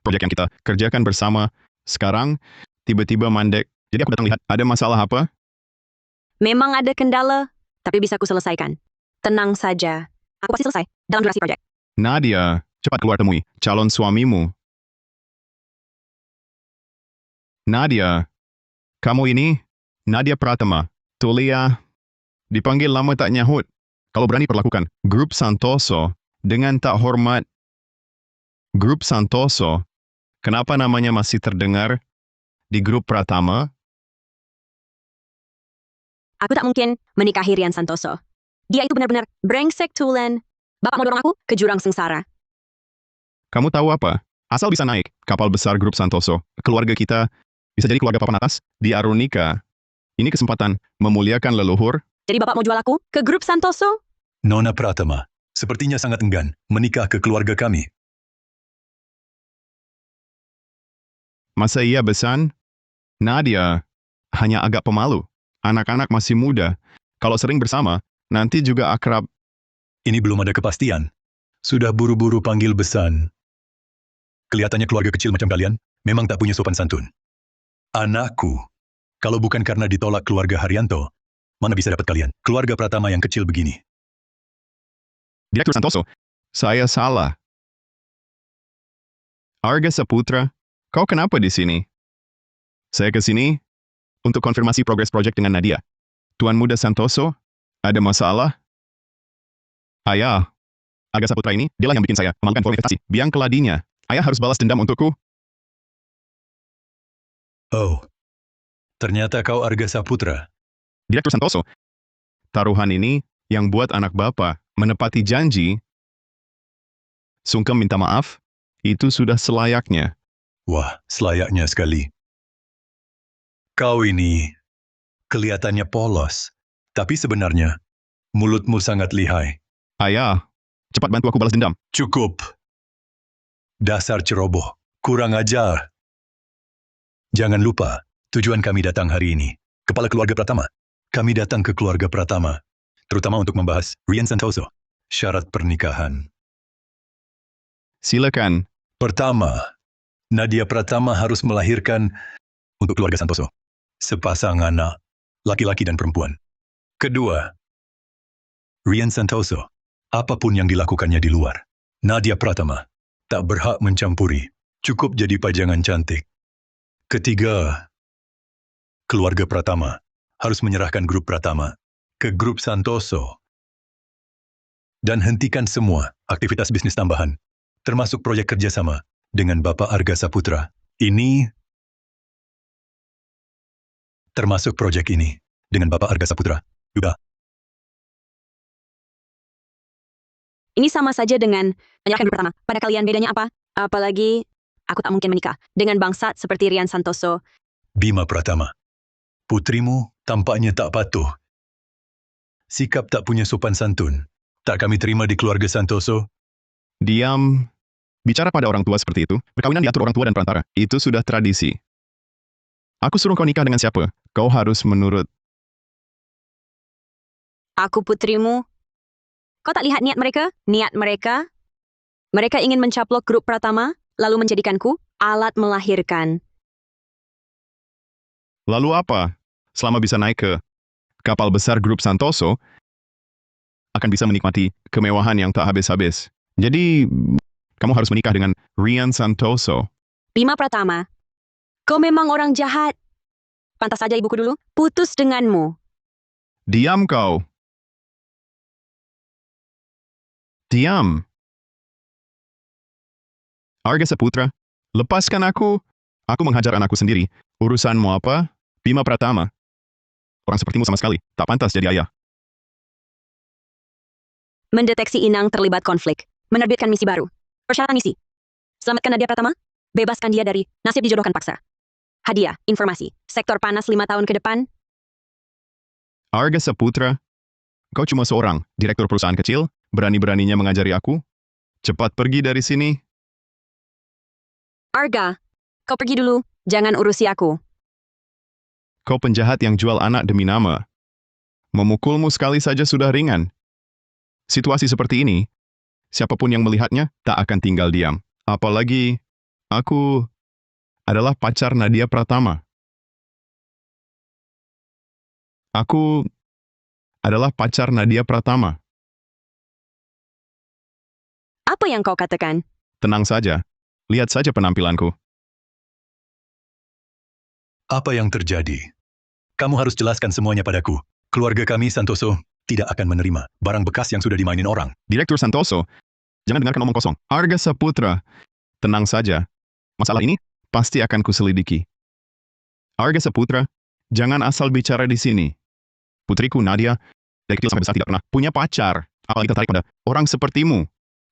proyek yang kita kerjakan bersama, sekarang tiba-tiba mandek. Jadi aku datang lihat, ada masalah apa? Memang ada kendala, tapi bisa aku selesaikan. Tenang saja. Aku pasti selesai dalam durasi proyek. Nadia, cepat keluar temui calon suamimu. Nadia, kamu ini Nadia Pratama. Tulia, dipanggil lama tak nyahut. Kalau berani perlakukan Grup Santoso dengan tak hormat. Grup Santoso, kenapa namanya masih terdengar di Grup Pratama? Aku tak mungkin menikahi Rian Santoso. Dia itu benar-benar brengsek tulen. Bapak mau dorong aku ke jurang sengsara. Kamu tahu apa? Asal bisa naik kapal besar grup Santoso, keluarga kita bisa jadi keluarga papan atas di Arunika. Ini kesempatan memuliakan leluhur. Jadi Bapak mau jual aku ke grup Santoso? Nona Pratama, sepertinya sangat enggan menikah ke keluarga kami. Masa iya, Besan? Nadia hanya agak pemalu. Anak-anak masih muda. Kalau sering bersama, nanti juga akrab. Ini belum ada kepastian. Sudah buru-buru panggil Besan. Kelihatannya keluarga kecil macam kalian memang tak punya sopan santun. Anakku, kalau bukan karena ditolak keluarga Haryanto, mana bisa dapat kalian? Keluarga Pratama yang kecil begini. Direktur Santoso, saya salah. Arga Saputra, kau kenapa di sini? Saya ke sini untuk konfirmasi progres proyek dengan Nadia. Tuan Muda Santoso, ada masalah? Ayah, Arga Saputra ini, dialah yang bikin saya melakukan forum investasi. Biang keladinya, ayah harus balas dendam untukku. Oh, ternyata kau Arga Saputra. Direktur Santoso, taruhan ini yang buat anak bapak menepati janji, sungkem minta maaf, itu sudah selayaknya. Wah, selayaknya sekali. Kau ini kelihatannya polos, tapi sebenarnya mulutmu sangat lihai. Ayah, cepat bantu aku balas dendam. Cukup. Dasar ceroboh, kurang ajar. Jangan lupa, tujuan kami datang hari ini. Kepala Keluarga Pratama. Kami datang ke Keluarga Pratama, terutama untuk membahas Rian Santoso. Syarat pernikahan. Silakan. Pertama, Nadia Pratama harus melahirkan untuk keluarga Santoso sepasang anak, laki-laki dan perempuan. Kedua, Rian Santoso, apapun yang dilakukannya di luar, Nadia Pratama tak berhak mencampuri, cukup jadi pajangan cantik. Ketiga, keluarga Pratama harus menyerahkan grup Pratama ke grup Santoso dan hentikan semua aktivitas bisnis tambahan, termasuk proyek kerjasama dengan Bapak Arga Saputra. Ini termasuk proyek ini dengan Bapak Arga Saputra juga. Ini sama saja dengan menyerahkan grup pertama. Pada kalian bedanya apa? Apalagi, aku tak mungkin menikah dengan bangsat seperti Rian Santoso. Bima Pratama, putrimu tampaknya tak patuh. Sikap tak punya sopan santun. Tak kami terima di keluarga Santoso. Diam. Bicara pada orang tua seperti itu, perkawinan diatur orang tua dan perantara. Itu sudah tradisi. Aku suruh kau nikah dengan siapa? Kau harus menurut. Aku putrimu. Kau tak lihat niat mereka? Niat mereka? Mereka ingin mencaplok grup Pratama, lalu menjadikanku alat melahirkan. Lalu apa? Selama bisa naik ke kapal besar grup Santoso, akan bisa menikmati kemewahan yang tak habis-habis. Jadi, kamu harus menikah dengan Rian Santoso. Bima Pratama, kau memang orang jahat. Pantas saja ibuku dulu putus denganmu. Diam kau. Diam. Arga Saputra, lepaskan aku. Aku menghajar anakku sendiri. Urusanmu apa? Bima Pratama. Orang sepertimu sama sekali tak pantas jadi ayah. Mendeteksi inang terlibat konflik. Menerbitkan misi baru. Persyaratan misi. Selamatkan Nadia Pratama. Bebaskan dia dari nasib dijodohkan paksa. Hadiah, informasi. Sektor panas 5 tahun ke depan. Arga Saputra, kau cuma seorang direktur perusahaan kecil, berani-beraninya mengajari aku? Cepat pergi dari sini. Arga, kau pergi dulu. Jangan urusi aku. Kau penjahat yang jual anak demi nama. Memukulmu sekali saja sudah ringan. Situasi seperti ini, siapapun yang melihatnya tak akan tinggal diam. Apalagi, aku adalah pacar Nadia Pratama. Aku adalah pacar Nadia Pratama. Apa yang kau katakan? Tenang saja. Lihat saja penampilanku. Apa yang terjadi? Kamu harus jelaskan semuanya padaku. Keluarga kami Santoso tidak akan menerima barang bekas yang sudah dimainin orang. Direktur Santoso, jangan dengarkan omong kosong. Arga Saputra, tenang saja. Masalah ini pasti akan kuselidiki. Arga Saputra, jangan asal bicara di sini. Putriku Nadia, dari kecil sampai besar tidak pernah punya pacar. Apalagi tertarik pada orang sepertimu.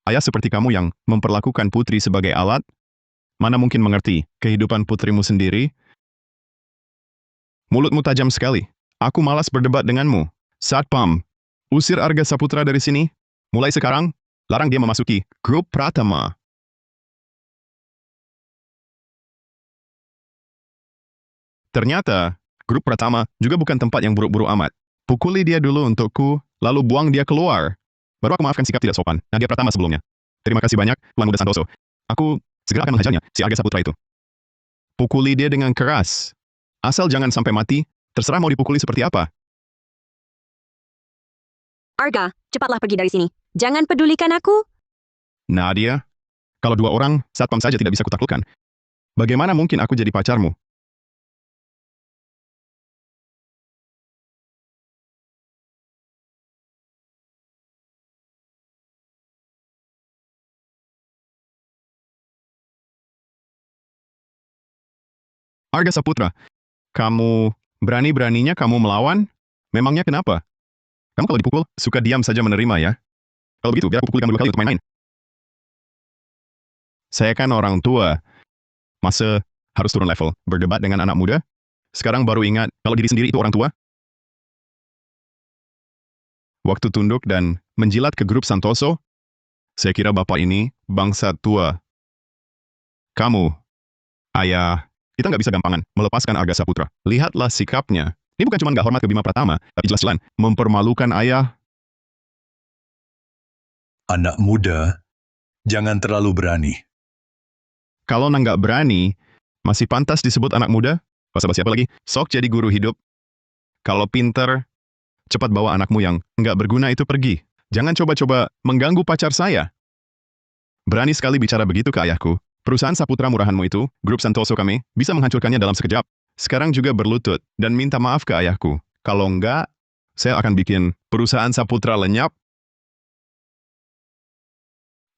Ayah seperti kamu yang memperlakukan putri sebagai alat, mana mungkin mengerti kehidupan putrimu sendiri? Mulutmu tajam sekali. Aku malas berdebat denganmu. Satpam, usir Arga Saputra dari sini. Mulai sekarang, larang dia memasuki grup Pratama. Ternyata, grup Pratama juga bukan tempat yang buruk-buruk amat. Pukuli dia dulu untukku, lalu buang dia keluar. Baru aku maafkan sikap tidak sopan Nadia Pratama sebelumnya. Terima kasih banyak, Tuan Muda Santoso. Aku segera akan menghajarnya, si Arga Saputra itu. Pukuli dia dengan keras. Asal jangan sampai mati, terserah mau dipukuli seperti apa. Arga, cepatlah pergi dari sini. Jangan pedulikan aku. Nadia, kalau dua orang, satpam saja tidak bisa kutaklukkan. Bagaimana mungkin aku jadi pacarmu? Arga Saputra, kamu berani-beraninya kamu melawan? Memangnya kenapa? Kamu kalau dipukul, suka diam saja menerima ya? Kalau begitu, biar aku pukul kamu 2 kali untuk main-main. Saya kan orang tua. Masa harus turun level, berdebat dengan anak muda? Sekarang baru ingat kalau diri sendiri itu orang tua? Waktu tunduk dan menjilat ke grup Santoso, saya kira bapak ini bangsa tua. Kamu, ayah, kita nggak bisa gampangan melepaskan Arga Saputra. Lihatlah sikapnya. Ini bukan cuma nggak hormat ke Bima Pratama, tapi jelas-jelas mempermalukan ayah. Anak muda, jangan terlalu berani. Kalau nggak berani, masih pantas disebut anak muda? Basa-basi apa lagi? Sok jadi guru hidup. Kalau pinter, cepat bawa anakmu yang nggak berguna itu pergi. Jangan coba-coba mengganggu pacar saya. Berani sekali bicara begitu ke ayahku. Perusahaan Saputra murahanmu itu, grup Santoso kami, bisa menghancurkannya dalam sekejap. Sekarang juga berlutut dan minta maaf ke ayahku. Kalau enggak, saya akan bikin perusahaan Saputra lenyap.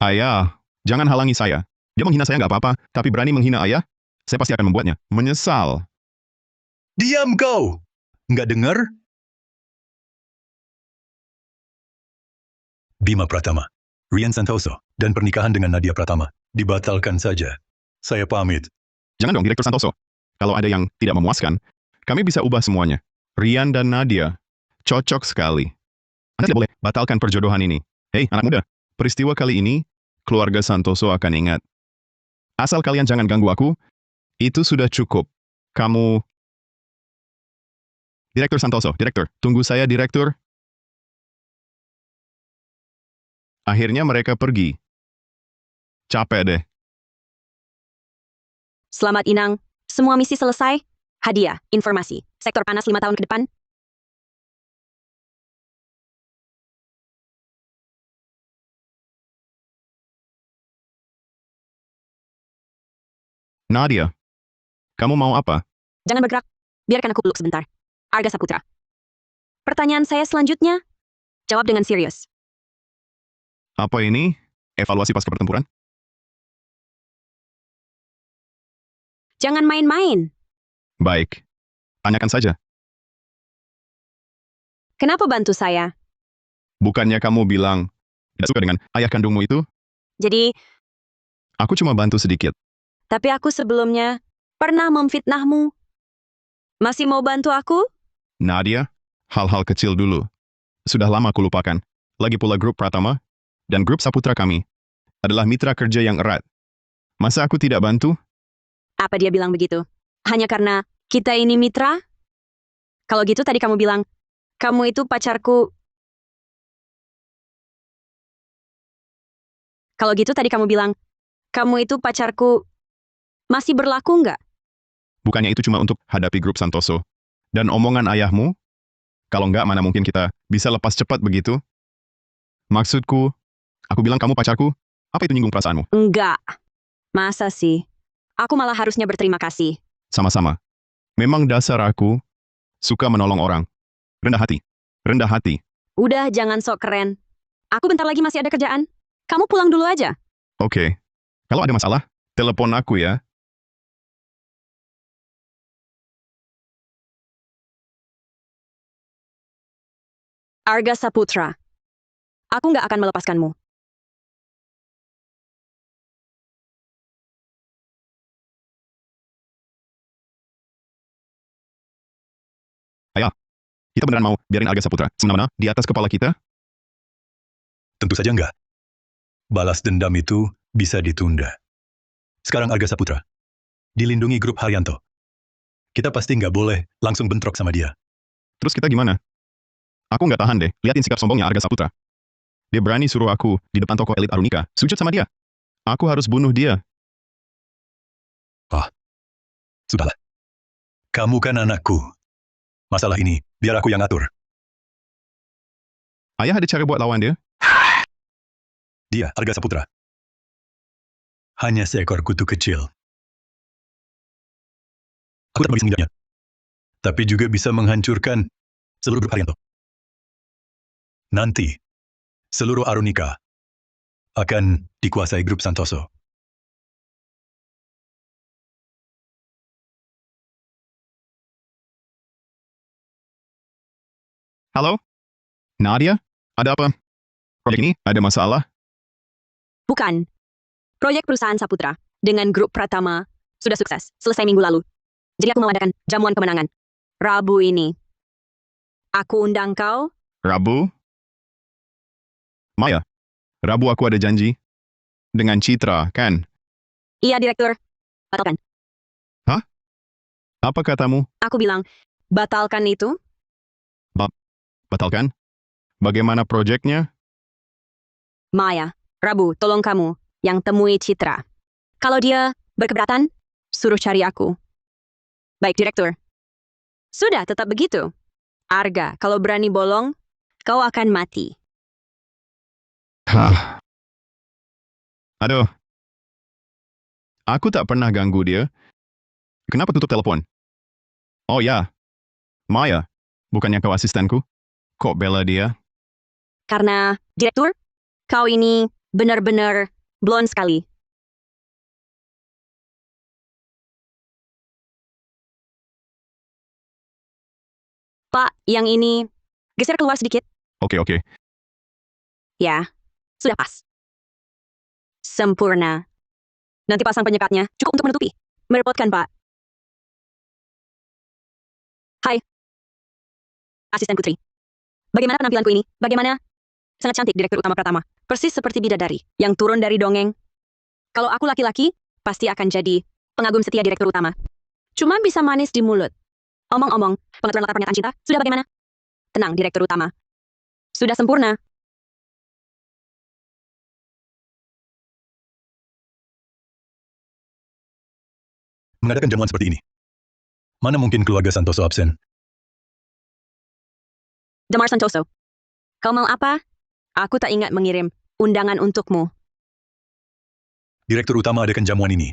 Ayah, jangan halangi saya. Dia menghina saya nggak apa-apa, tapi berani menghina ayah, saya pasti akan membuatnya menyesal. Diam kau! Nggak dengar? Bima Pratama, Rian Santoso, dan pernikahan dengan Nadia Pratama dibatalkan saja. Saya pamit. Jangan dong, Direktur Santoso. Kalau ada yang tidak memuaskan, kami bisa ubah semuanya. Rian dan Nadia, cocok sekali. Anda tidak boleh batalkan perjodohan ini. Hei, anak muda, peristiwa kali ini, keluarga Santoso akan ingat. Asal kalian jangan ganggu aku, itu sudah cukup. Kamu... Direktur Santoso, Direktur, tunggu saya, Direktur. Akhirnya mereka pergi. Capek deh. Selamat Inang. Semua misi selesai. Hadiah, informasi. Sektor panas 5 tahun ke depan. Nadia, kamu mau apa? Jangan bergerak. Biarkan aku peluk sebentar. Arga Saputra. Pertanyaan saya selanjutnya. Jawab dengan serius. Apa ini? Evaluasi pasca pertempuran? Jangan main-main. Baik. Tanyakan saja. Kenapa bantu saya? Bukannya kamu bilang tidak suka dengan ayah kandungmu itu? Jadi, Aku cuma bantu sedikit. tapi aku sebelumnya pernah memfitnahmu. Masih mau bantu aku? Nadia, hal-hal kecil dulu. Sudah lama aku lupakan. Lagi pula grup Pratama dan grup Saputra kami adalah mitra kerja yang erat. Masa aku tidak bantu? Apa dia bilang begitu? Hanya karena kita ini mitra? Kalau gitu tadi kamu bilang, kamu itu pacarku. Kalau gitu tadi kamu bilang, kamu itu pacarku. Masih berlaku nggak? Bukannya itu cuma untuk hadapi grup Santoso. Dan omongan ayahmu? Kalau enggak, mana mungkin kita bisa lepas cepat begitu? Maksudku, aku bilang kamu pacarku, apa itu nyinggung perasaanmu? Enggak. Masa sih? Aku malah harusnya berterima kasih. Sama-sama. Memang dasar aku suka menolong orang. Rendah hati. Rendah hati. Udah, jangan sok keren. Aku bentar lagi masih ada kerjaan. Kamu pulang dulu aja. Oke. Kalau ada masalah, telepon aku ya. Arga Saputra. Aku nggak akan melepaskanmu. Ayah, kita beneran mau biarin Arga Saputra semena-mena di atas kepala kita? Tentu saja enggak. Balas dendam itu bisa ditunda. Sekarang Arga Saputra, dilindungi grup Haryanto. Kita pasti nggak boleh langsung bentrok sama dia. Terus kita gimana? Aku nggak tahan deh, liatin sikap sombongnya Arga Saputra. Dia berani suruh aku di depan toko elit Arunika, sujud sama dia. Aku harus bunuh dia. Sudahlah. Kamu kan anakku. Masalah ini, biar aku yang atur. Ayah ada cara buat lawan dia? Dia, Arga Saputra. Hanya seekor kutu kecil. Aku tak bisa menginjaknya. Tapi juga bisa menghancurkan seluruh grup Haryanto. Nanti, seluruh Arunika akan dikuasai grup Santoso. Halo? Nadia? Ada apa? Proyek ini ada masalah? Bukan. Proyek perusahaan Saputra dengan grup Pratama sudah sukses, selesai minggu lalu. Jadi aku mengadakan jamuan kemenangan. Rabu ini. Aku undang kau. Rabu? Maya, Rabu aku ada janji. Dengan Citra, kan? Iya, Direktur. Batalkan. Apa katamu? Aku bilang, batalkan itu. Batalkan? Bagaimana proyeknya? Maya, Rabu, tolong kamu yang temui Citra. Kalau dia berkeberatan, suruh cari aku. Baik, Direktur. Sudah, tetap begitu. Arga, kalau berani bolong, kau akan mati. Hah. Aduh. Aku tak pernah ganggu dia. Kenapa tutup telepon? Oh ya. Maya, bukannya kau asistenku? Kok bela dia? Karena, Direktur, kau ini benar-benar blond sekali. Pak, yang ini, geser keluar sedikit. Oke. Ya, sudah pas. Sempurna. Nanti pasang penyekatnya, cukup untuk menutupi. Merepotkan, Pak. Hai. Asisten Putri. Bagaimana penampilanku ini? Bagaimana? Sangat cantik, Direktur Utama Pratama. Persis seperti bidadari yang turun dari dongeng. Kalau aku laki-laki, pasti akan jadi pengagum setia Direktur Utama. Cuma bisa manis di mulut. Omong-omong, pengaturan latar pernyataan cinta sudah bagaimana? Tenang, Direktur Utama. Sudah sempurna. Mengadakan jamuan seperti ini. Mana mungkin keluarga Santoso absen? Damar Santoso. Kau mau apa? Aku tak ingat mengirim undangan untukmu. Direktur utama adakan jamuan ini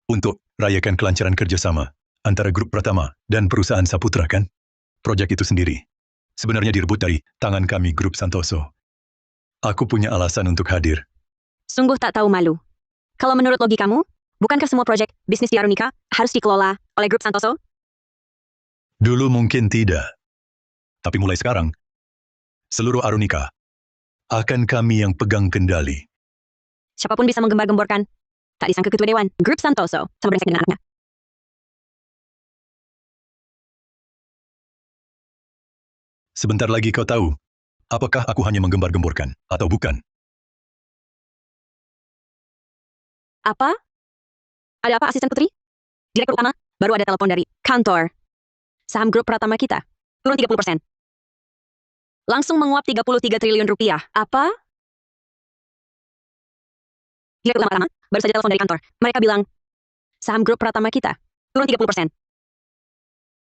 untuk rayakan kelancaran kerjasama antara grup Pratama dan perusahaan Saputra, kan? Proyek itu sendiri sebenarnya direbut dari tangan kami grup Santoso. Aku punya alasan untuk hadir. Sungguh tak tahu malu. Kalau menurut logikamu, bukankah semua proyek bisnis di Arunika harus dikelola oleh grup Santoso? Dulu mungkin tidak. Tapi mulai sekarang, seluruh Arunika akan kami yang pegang kendali. Siapapun bisa menggembar-gemborkan. Tak disangka ketua dewan, grup Santoso, sama brengsek dengan anaknya. Sebentar lagi kau tahu, apakah aku hanya menggembar-gemborkan atau bukan? Apa? Ada apa, Asisten Putri? Direktur Utama, baru ada telepon dari kantor. Saham grup Pratama kita turun 30%. Langsung menguap 33 triliun rupiah. Apa? Direktur Utama, baru saja telepon dari kantor. Mereka bilang, saham grup Pratama kita turun 30%.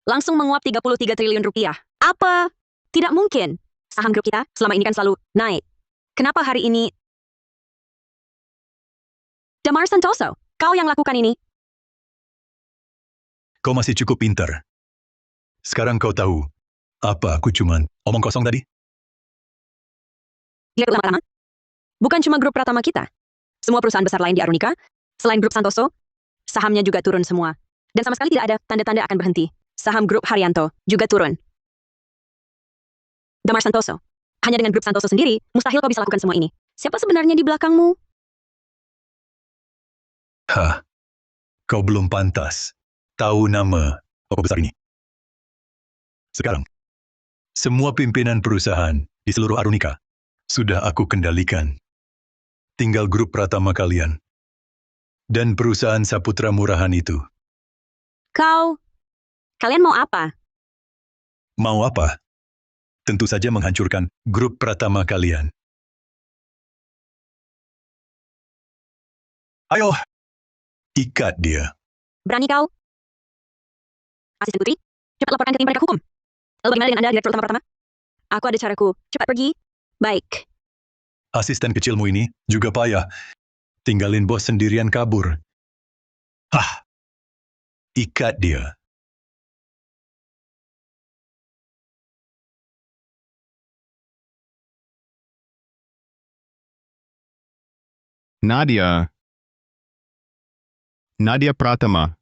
Langsung menguap 33 triliun rupiah. Apa? Tidak mungkin. Saham grup kita selama ini kan selalu naik. Kenapa hari ini? Damar Santoso, kau yang lakukan ini. Kau masih cukup pintar. Sekarang kau tahu, apa aku cuman omong kosong tadi? Direktur Utama, bukan cuma grup Pratama kita. Semua perusahaan besar lain di Arunika, selain grup Santoso, sahamnya juga turun semua. Dan sama sekali tidak ada tanda-tanda akan berhenti. Saham grup Haryanto juga turun. Damar Santoso, Hanya dengan grup Santoso sendiri, mustahil kau bisa lakukan semua ini. Siapa sebenarnya di belakangmu? Hah, kau belum pantas tahu nama tokoh besar ini. Sekarang, semua pimpinan perusahaan di seluruh Arunika sudah aku kendalikan. Tinggal grup Pratama kalian dan perusahaan Saputra Murahan itu. Kalian mau apa? Mau apa? Tentu saja menghancurkan grup Pratama kalian. Ayo, ikat dia. Berani kau? Asisten Putri, cepat laporkan ke tim penegak hukum. Lalu bagaimana dengan Anda, Direktur Utama Pratama? Aku ada caraku. Cepat pergi. Baik. Asisten kecilmu ini juga payah. Tinggalin bos sendirian kabur. Hah, ikat dia. Nadia. Nadia Pratama.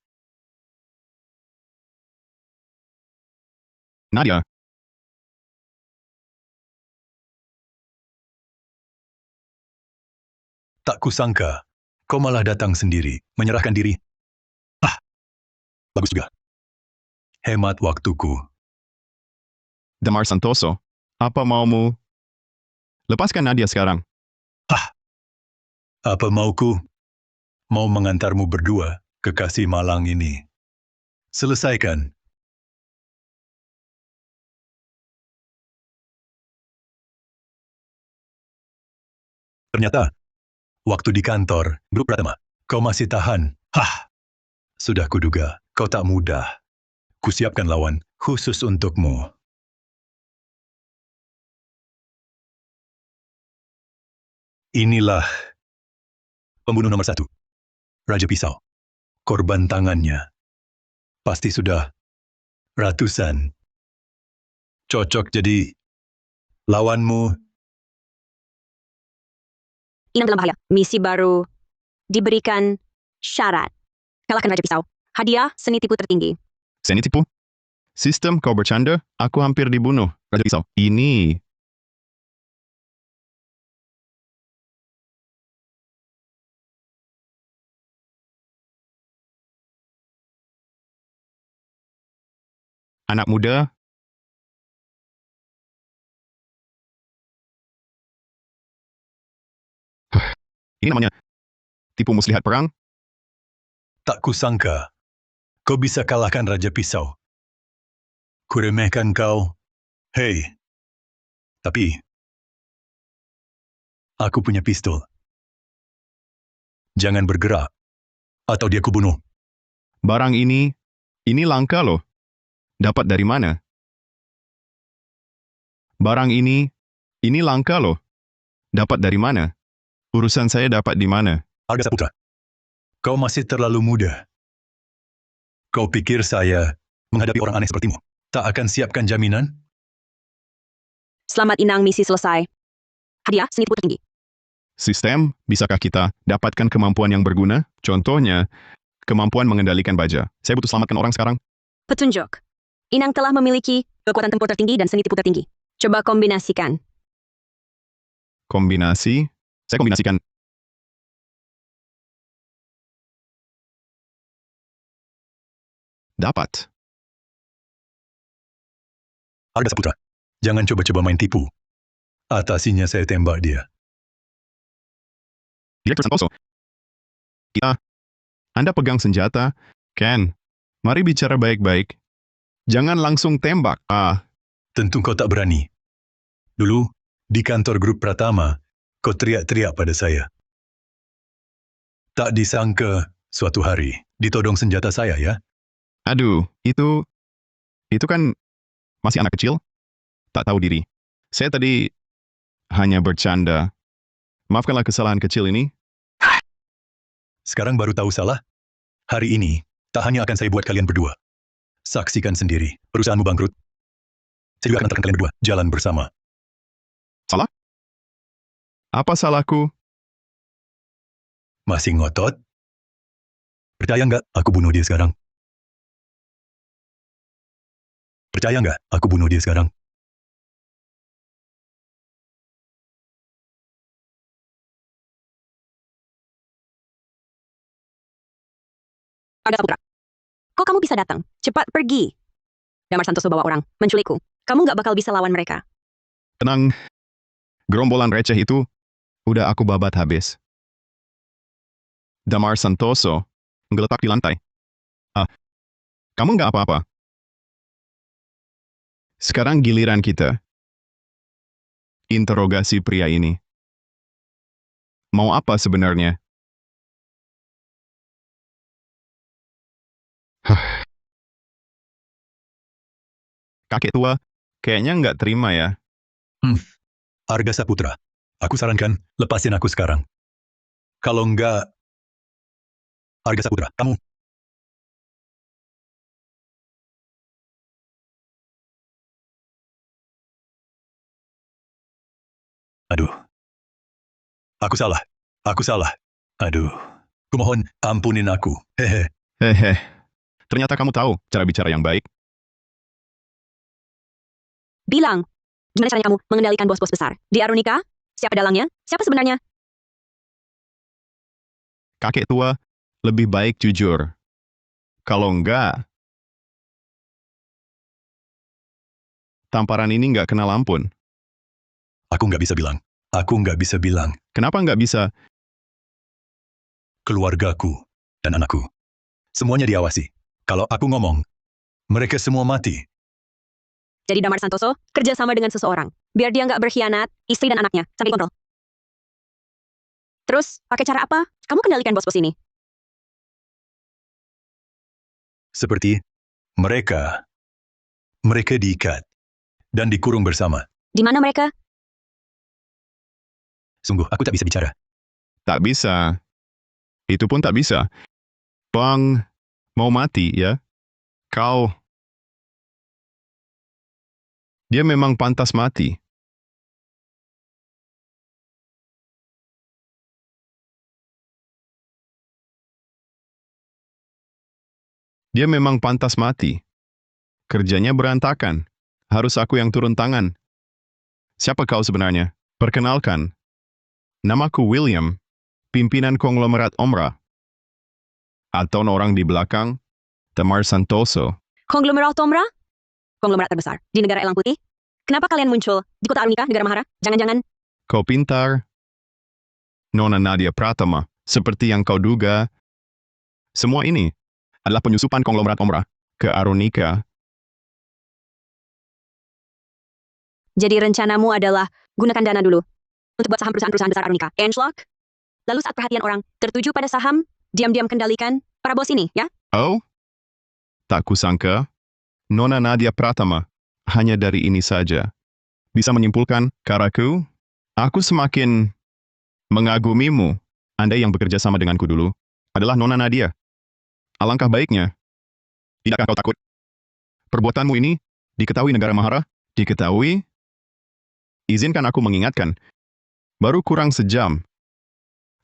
Nadia. Tak kusangka, kau malah datang sendiri, menyerahkan diri. Ah, bagus juga. Hemat waktuku. Damar Santoso. Apa maumu? Lepaskan Nadia sekarang. Apa mauku? Mau mengantarmu berdua ke Kasih Malang ini. Selesaikan. Ternyata, waktu di kantor, grup Pratama, kau masih tahan. Hah, sudah kuduga, kau tak mudah. Kusiapkan lawan khusus untukmu. Inilah pembunuh nomor 1, Raja Pisau. Korban tangannya pasti sudah ratusan. Cocok jadi lawanmu. Inang dalam bahaya. Misi baru diberikan syarat. Kalahkan Raja Pisau. Hadiah seni tipu tertinggi. Seni tipu? Sistem kau bercanda, aku hampir dibunuh. Raja Pisau. Ini. Anak muda. Ini namanya tipu muslihat perang. Tak kusangka, kau bisa kalahkan Raja Pisau. Kuremehkan kau. Hei, tapi aku punya pistol. Jangan bergerak, atau dia kubunuh. Barang ini langka loh. Dapat dari mana? Barang ini langka loh. Dapat dari mana? Urusan saya dapat di mana? Arga Saputra, kau masih terlalu muda. Kau pikir saya menghadapi orang aneh sepertimu tak akan siapkan jaminan? Selamat Inang, misi selesai. Hadiah seni tipu tertinggi. Sistem, bisakah kita dapatkan kemampuan yang berguna? Contohnya, kemampuan mengendalikan baja. Saya butuh selamatkan orang sekarang. Petunjuk. Inang telah memiliki kekuatan tempur tertinggi dan seni tipu tertinggi. Coba kombinasikan. Kombinasi? Saya kombinasikan. Dapat. Arga Saputra, jangan coba-coba main tipu. Atasinya saya tembak dia. Direktur Santoso. Anda pegang senjata. Ken, mari bicara baik-baik. Jangan langsung tembak. Tentu kau tak berani. Dulu, di kantor grup Pratama, kau teriak-teriak pada saya. Tak disangka suatu hari ditodong senjata saya ya. Aduh, itu kan masih anak kecil. Tak tahu diri. Saya tadi hanya bercanda. Maafkanlah kesalahan kecil ini. Sekarang baru tahu salah? Hari ini, tak hanya akan saya buat kalian berdua. Saksikan sendiri, perusahaanmu bangkrut. Saya juga akan antarkan kalian berdua jalan bersama. Salah? Apa salahku? Masih ngotot? Percaya nggak aku bunuh dia sekarang? Percaya nggak aku bunuh dia sekarang? Arga Saputra. Kok kamu bisa datang? Cepat pergi. Damar Santoso bawa orang, menculikku. Kamu nggak bakal bisa lawan mereka. Tenang. Gerombolan receh itu udah aku babat habis. Damar Santoso menggeletak di lantai. Ah, kamu nggak apa-apa. Sekarang giliran kita. Interogasi pria ini. Mau apa sebenarnya? Kakek tua, kayaknya nggak terima ya. Arga Saputra, aku sarankan lepasin aku sekarang. Kalau enggak, Arga Saputra, kamu. Aduh. Aku salah. Aku salah. Aduh. Kumohon, ampunin aku. Hehe. Hehe. Ternyata kamu tahu cara bicara yang baik. Bilang, gimana caranya kamu mengendalikan bos-bos besar? Di Arunika? Siapa dalangnya? Siapa sebenarnya? Kakek tua, lebih baik jujur. Kalau enggak, tamparan ini nggak kenal ampun. Aku nggak bisa bilang. Aku nggak bisa bilang. Kenapa nggak bisa? Keluargaku dan anakku. Semuanya diawasi. Kalau aku ngomong, mereka semua mati. Jadi Damar Santoso kerja sama dengan seseorang. Biar dia nggak berkhianat, istri dan anaknya, sampai dikontrol. Terus, pakai cara apa? Kamu kendalikan bos-bos ini. Seperti mereka diikat dan dikurung bersama. Di mana mereka? Sungguh, aku tak bisa bicara. Tak bisa. Itu pun tak bisa. Bang, mau mati ya? Kau. Dia memang pantas mati. Dia memang pantas mati. Kerjanya berantakan. Harus aku yang turun tangan. Siapa kau sebenarnya? Perkenalkan. Namaku William, pimpinan konglomerat Omra. Atau orang di belakang, Damar Santoso. Konglomerat Tomra? Konglomerat terbesar di negara Elang Putih? Kenapa kalian muncul di kota Arunika, negara Mahara? Jangan-jangan Kau pintar. Nona Nadia Pratama, seperti yang kau duga. Semua ini adalah penyusupan konglomerat Omra ke Arunika. jadi rencanamu adalah gunakan dana dulu untuk buat saham perusahaan-perusahaan besar Arunika. Angelo? Lalu saat perhatian orang tertuju pada saham, diam-diam kendalikan para bos ini, ya? Oh? Tak kusangka, Nona Nadia Pratama hanya dari ini saja bisa menyimpulkan, Karaku, aku semakin mengagumimu. Anda yang bekerja sama denganku dulu adalah Nona Nadia. Alangkah baiknya. Tidakkah kau takut? Perbuatanmu ini diketahui negara Mahara? Diketahui? Izinkan aku mengingatkan. Baru kurang sejam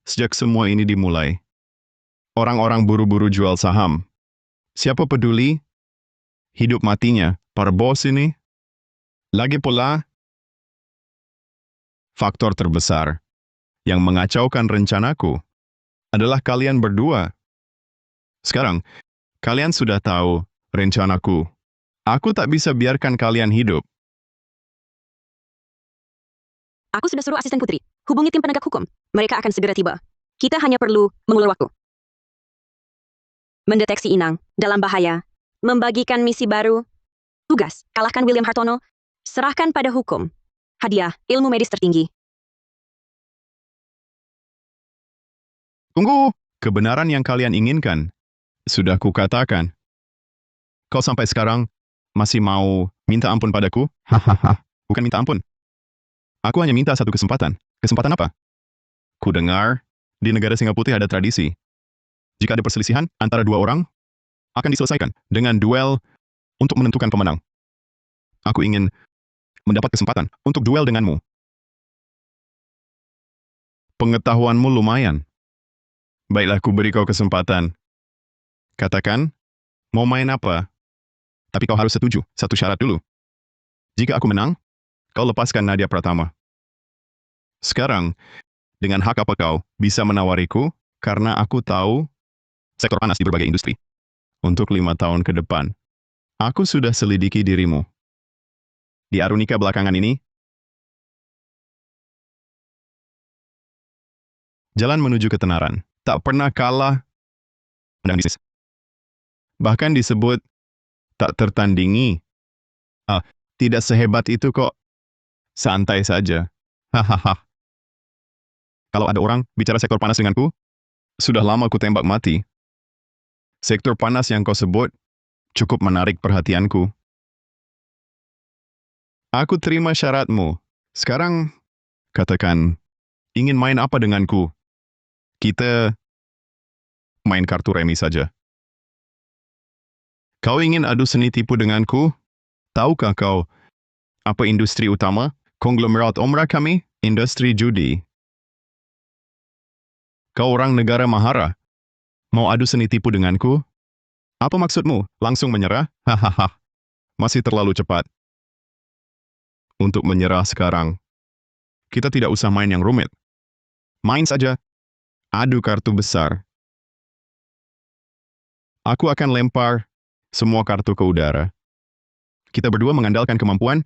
sejak semua ini dimulai. Orang-orang buru-buru jual saham. Siapa peduli? Hidup matinya para bos ini. Lagi pula, faktor terbesar yang mengacaukan rencanaku adalah kalian berdua. Sekarang, kalian sudah tahu rencanaku. Aku tak bisa biarkan kalian hidup. Aku sudah suruh asisten Putri hubungi tim penegak hukum. Mereka akan segera tiba. Kita hanya perlu mengulur waktu. Mendeteksi inang dalam bahaya. Membagikan misi baru. Tugas, kalahkan William Hartono. Serahkan pada hukum. Hadiah, ilmu medis tertinggi. Tunggu, kebenaran yang kalian inginkan. Sudah kukatakan. Kau sampai sekarang masih mau minta ampun padaku? Hahaha, bukan minta ampun. Aku hanya minta satu kesempatan. Kesempatan apa? Ku dengar, di negara Singa Putih ada tradisi. Jika ada perselisihan antara dua orang, akan diselesaikan dengan duel untuk menentukan pemenang. Aku ingin mendapat kesempatan untuk duel denganmu. Pengetahuanmu lumayan. Baiklah, ku beri kau kesempatan. Katakan, mau main apa? Tapi kau harus setuju, satu syarat dulu. Jika aku menang, kau lepaskan Nadia Pratama. Sekarang, dengan hak apa kau bisa menawariku, karena aku tahu sektor panas di berbagai industri. untuk 5 tahun ke depan. Aku sudah selidiki dirimu. Di Arunika belakangan ini, jalan menuju ketenaran. Tak pernah kalah dan bisnis. Bahkan disebut tak tertandingi. Tidak sehebat itu kok. Santai saja. Hahaha. Kalau ada orang bicara sektor panas denganku, sudah lama ku tembak mati. Sektor panas yang kau sebut cukup menarik perhatianku. Aku terima syaratmu. Sekarang, katakan, ingin main apa denganku? Kita main kartu remi saja. Kau ingin adu seni tipu denganku? Tahukah kau apa industri utama konglomerat Omra kami? Industri judi. Kau orang negara mahara. Mau adu seni tipu denganku? Apa maksudmu? Langsung menyerah? Hahaha. Masih terlalu cepat. Untuk menyerah sekarang. Kita tidak usah main yang rumit. Main saja. Adu kartu besar. Aku akan lempar semua kartu ke udara. Kita berdua mengandalkan kemampuan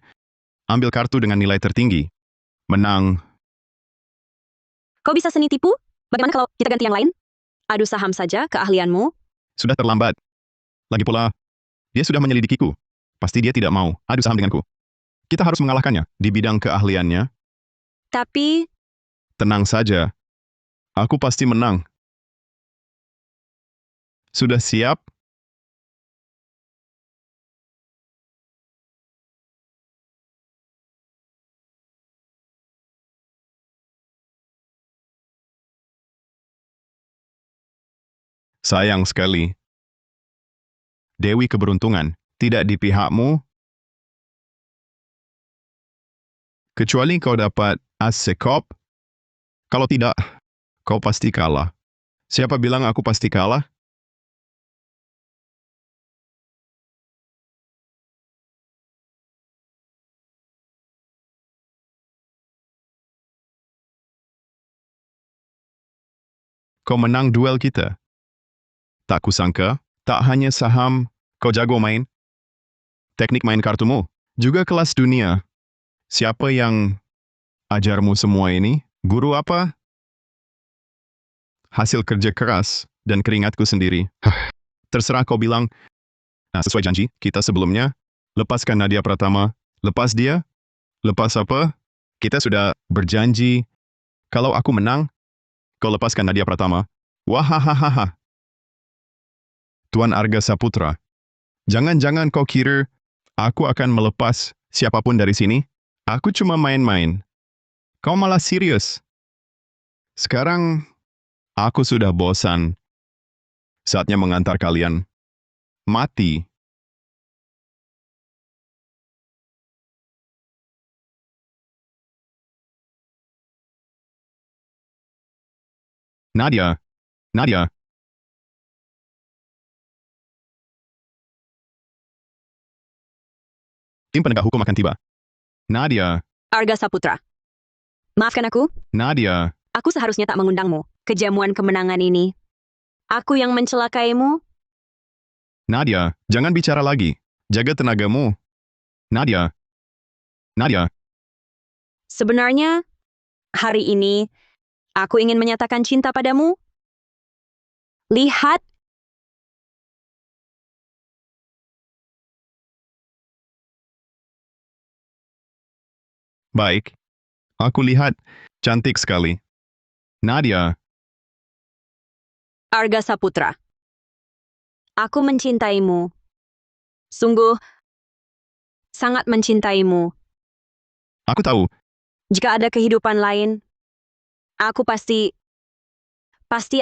ambil kartu dengan nilai tertinggi. Menang. Kau bisa seni tipu? Bagaimana kalau kita ganti yang lain? Adu saham saja keahlianmu. Sudah terlambat. Lagi pula, dia sudah menyelidikiku. Pasti dia tidak mau adu saham denganku. Kita harus mengalahkannya di bidang keahliannya. Tapi, Tenang saja. Aku pasti menang. Sudah siap? Sayang sekali. Dewi keberuntungan tidak di pihakmu. Kecuali kau dapat as sekop. Kalau tidak, kau pasti kalah. Siapa bilang aku pasti kalah? Kau menang duel kita. Tak kusangka, tak hanya saham, kau jago main. Teknik main kartumu, juga kelas dunia. Siapa yang ajarmu semua ini? Guru apa? Hasil kerja keras dan keringatku sendiri. Terserah kau bilang. Nah, sesuai janji kita sebelumnya, lepaskan Nadia Pratama. Lepas dia? Lepas apa? Kita sudah berjanji. Kalau aku menang, kau lepaskan Nadia Pratama. Wahahaha. Tuan Arga Saputra, jangan-jangan kau kira aku akan melepas siapapun dari sini? Aku cuma main-main. Kau malah serius. Sekarang, aku sudah bosan. Saatnya mengantar kalian mati. Nadia, Nadia. Tim penegak hukum akan tiba. Nadia, Arga Saputra. Maafkan aku, Nadia. aku seharusnya tak mengundangmu ke jamuan kemenangan ini. Aku yang mencelakaimu. Nadia, jangan bicara lagi. Jaga tenagamu. Nadia. Nadia, Sebenarnya, hari ini, aku ingin menyatakan cinta padamu. Lihat, baik. Aku lihat cantik sekali. Nadia, Arga Saputra. Aku mencintaimu. Sungguh, sangat mencintaimu. aku tahu. Jika ada kehidupan lain, aku pasti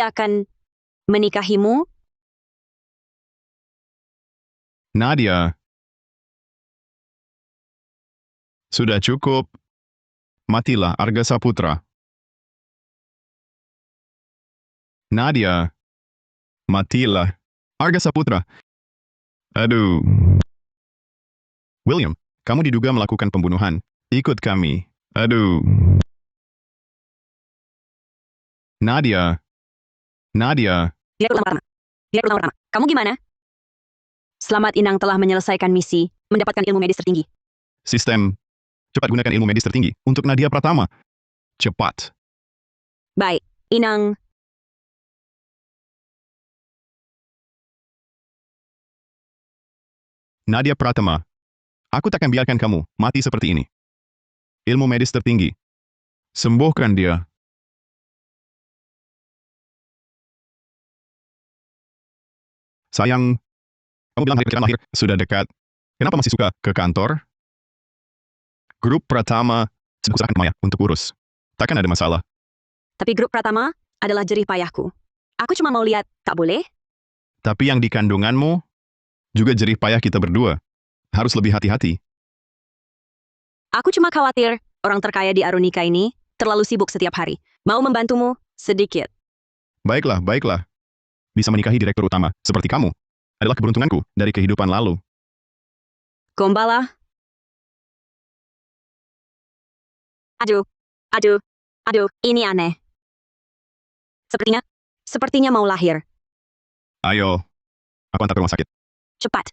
akan menikahimu. Nadia. Sudah cukup. Matilah Arga Saputra. Nadia. Matilah Arga Saputra. Aduh. William, kamu diduga melakukan pembunuhan. Ikut kami. Aduh. Nadia. Nadia. Direkrut lama-lama. Kamu gimana? Selamat Inang telah menyelesaikan misi, mendapatkan ilmu medis tertinggi. Sistem. Cepat gunakan ilmu medis tertinggi untuk Nadia Pratama. Cepat. Baik, Inang. Nadia Pratama. Aku takkan biarkan kamu mati seperti ini. Ilmu medis tertinggi. Sembuhkan dia. Sayang, kamu bilang hari pernikahan lahir sudah dekat. Kenapa masih suka ke kantor? Grup Pratama sedang usahakan Maya untuk urus. Takkan ada masalah. Tapi grup Pratama adalah jerih payahku. Aku cuma mau lihat, tak boleh? Tapi yang di kandunganmu juga jerih payah kita berdua. Harus lebih hati-hati. Aku cuma khawatir, orang terkaya di Arunika ini terlalu sibuk setiap hari. Mau membantumu sedikit. Baiklah, baiklah. Bisa menikahi direktur utama seperti kamu adalah keberuntunganku dari kehidupan lalu. Gombala. Aduh, ini aneh. Sepertinya mau lahir. Ayo, aku antar ke rumah sakit. Cepat.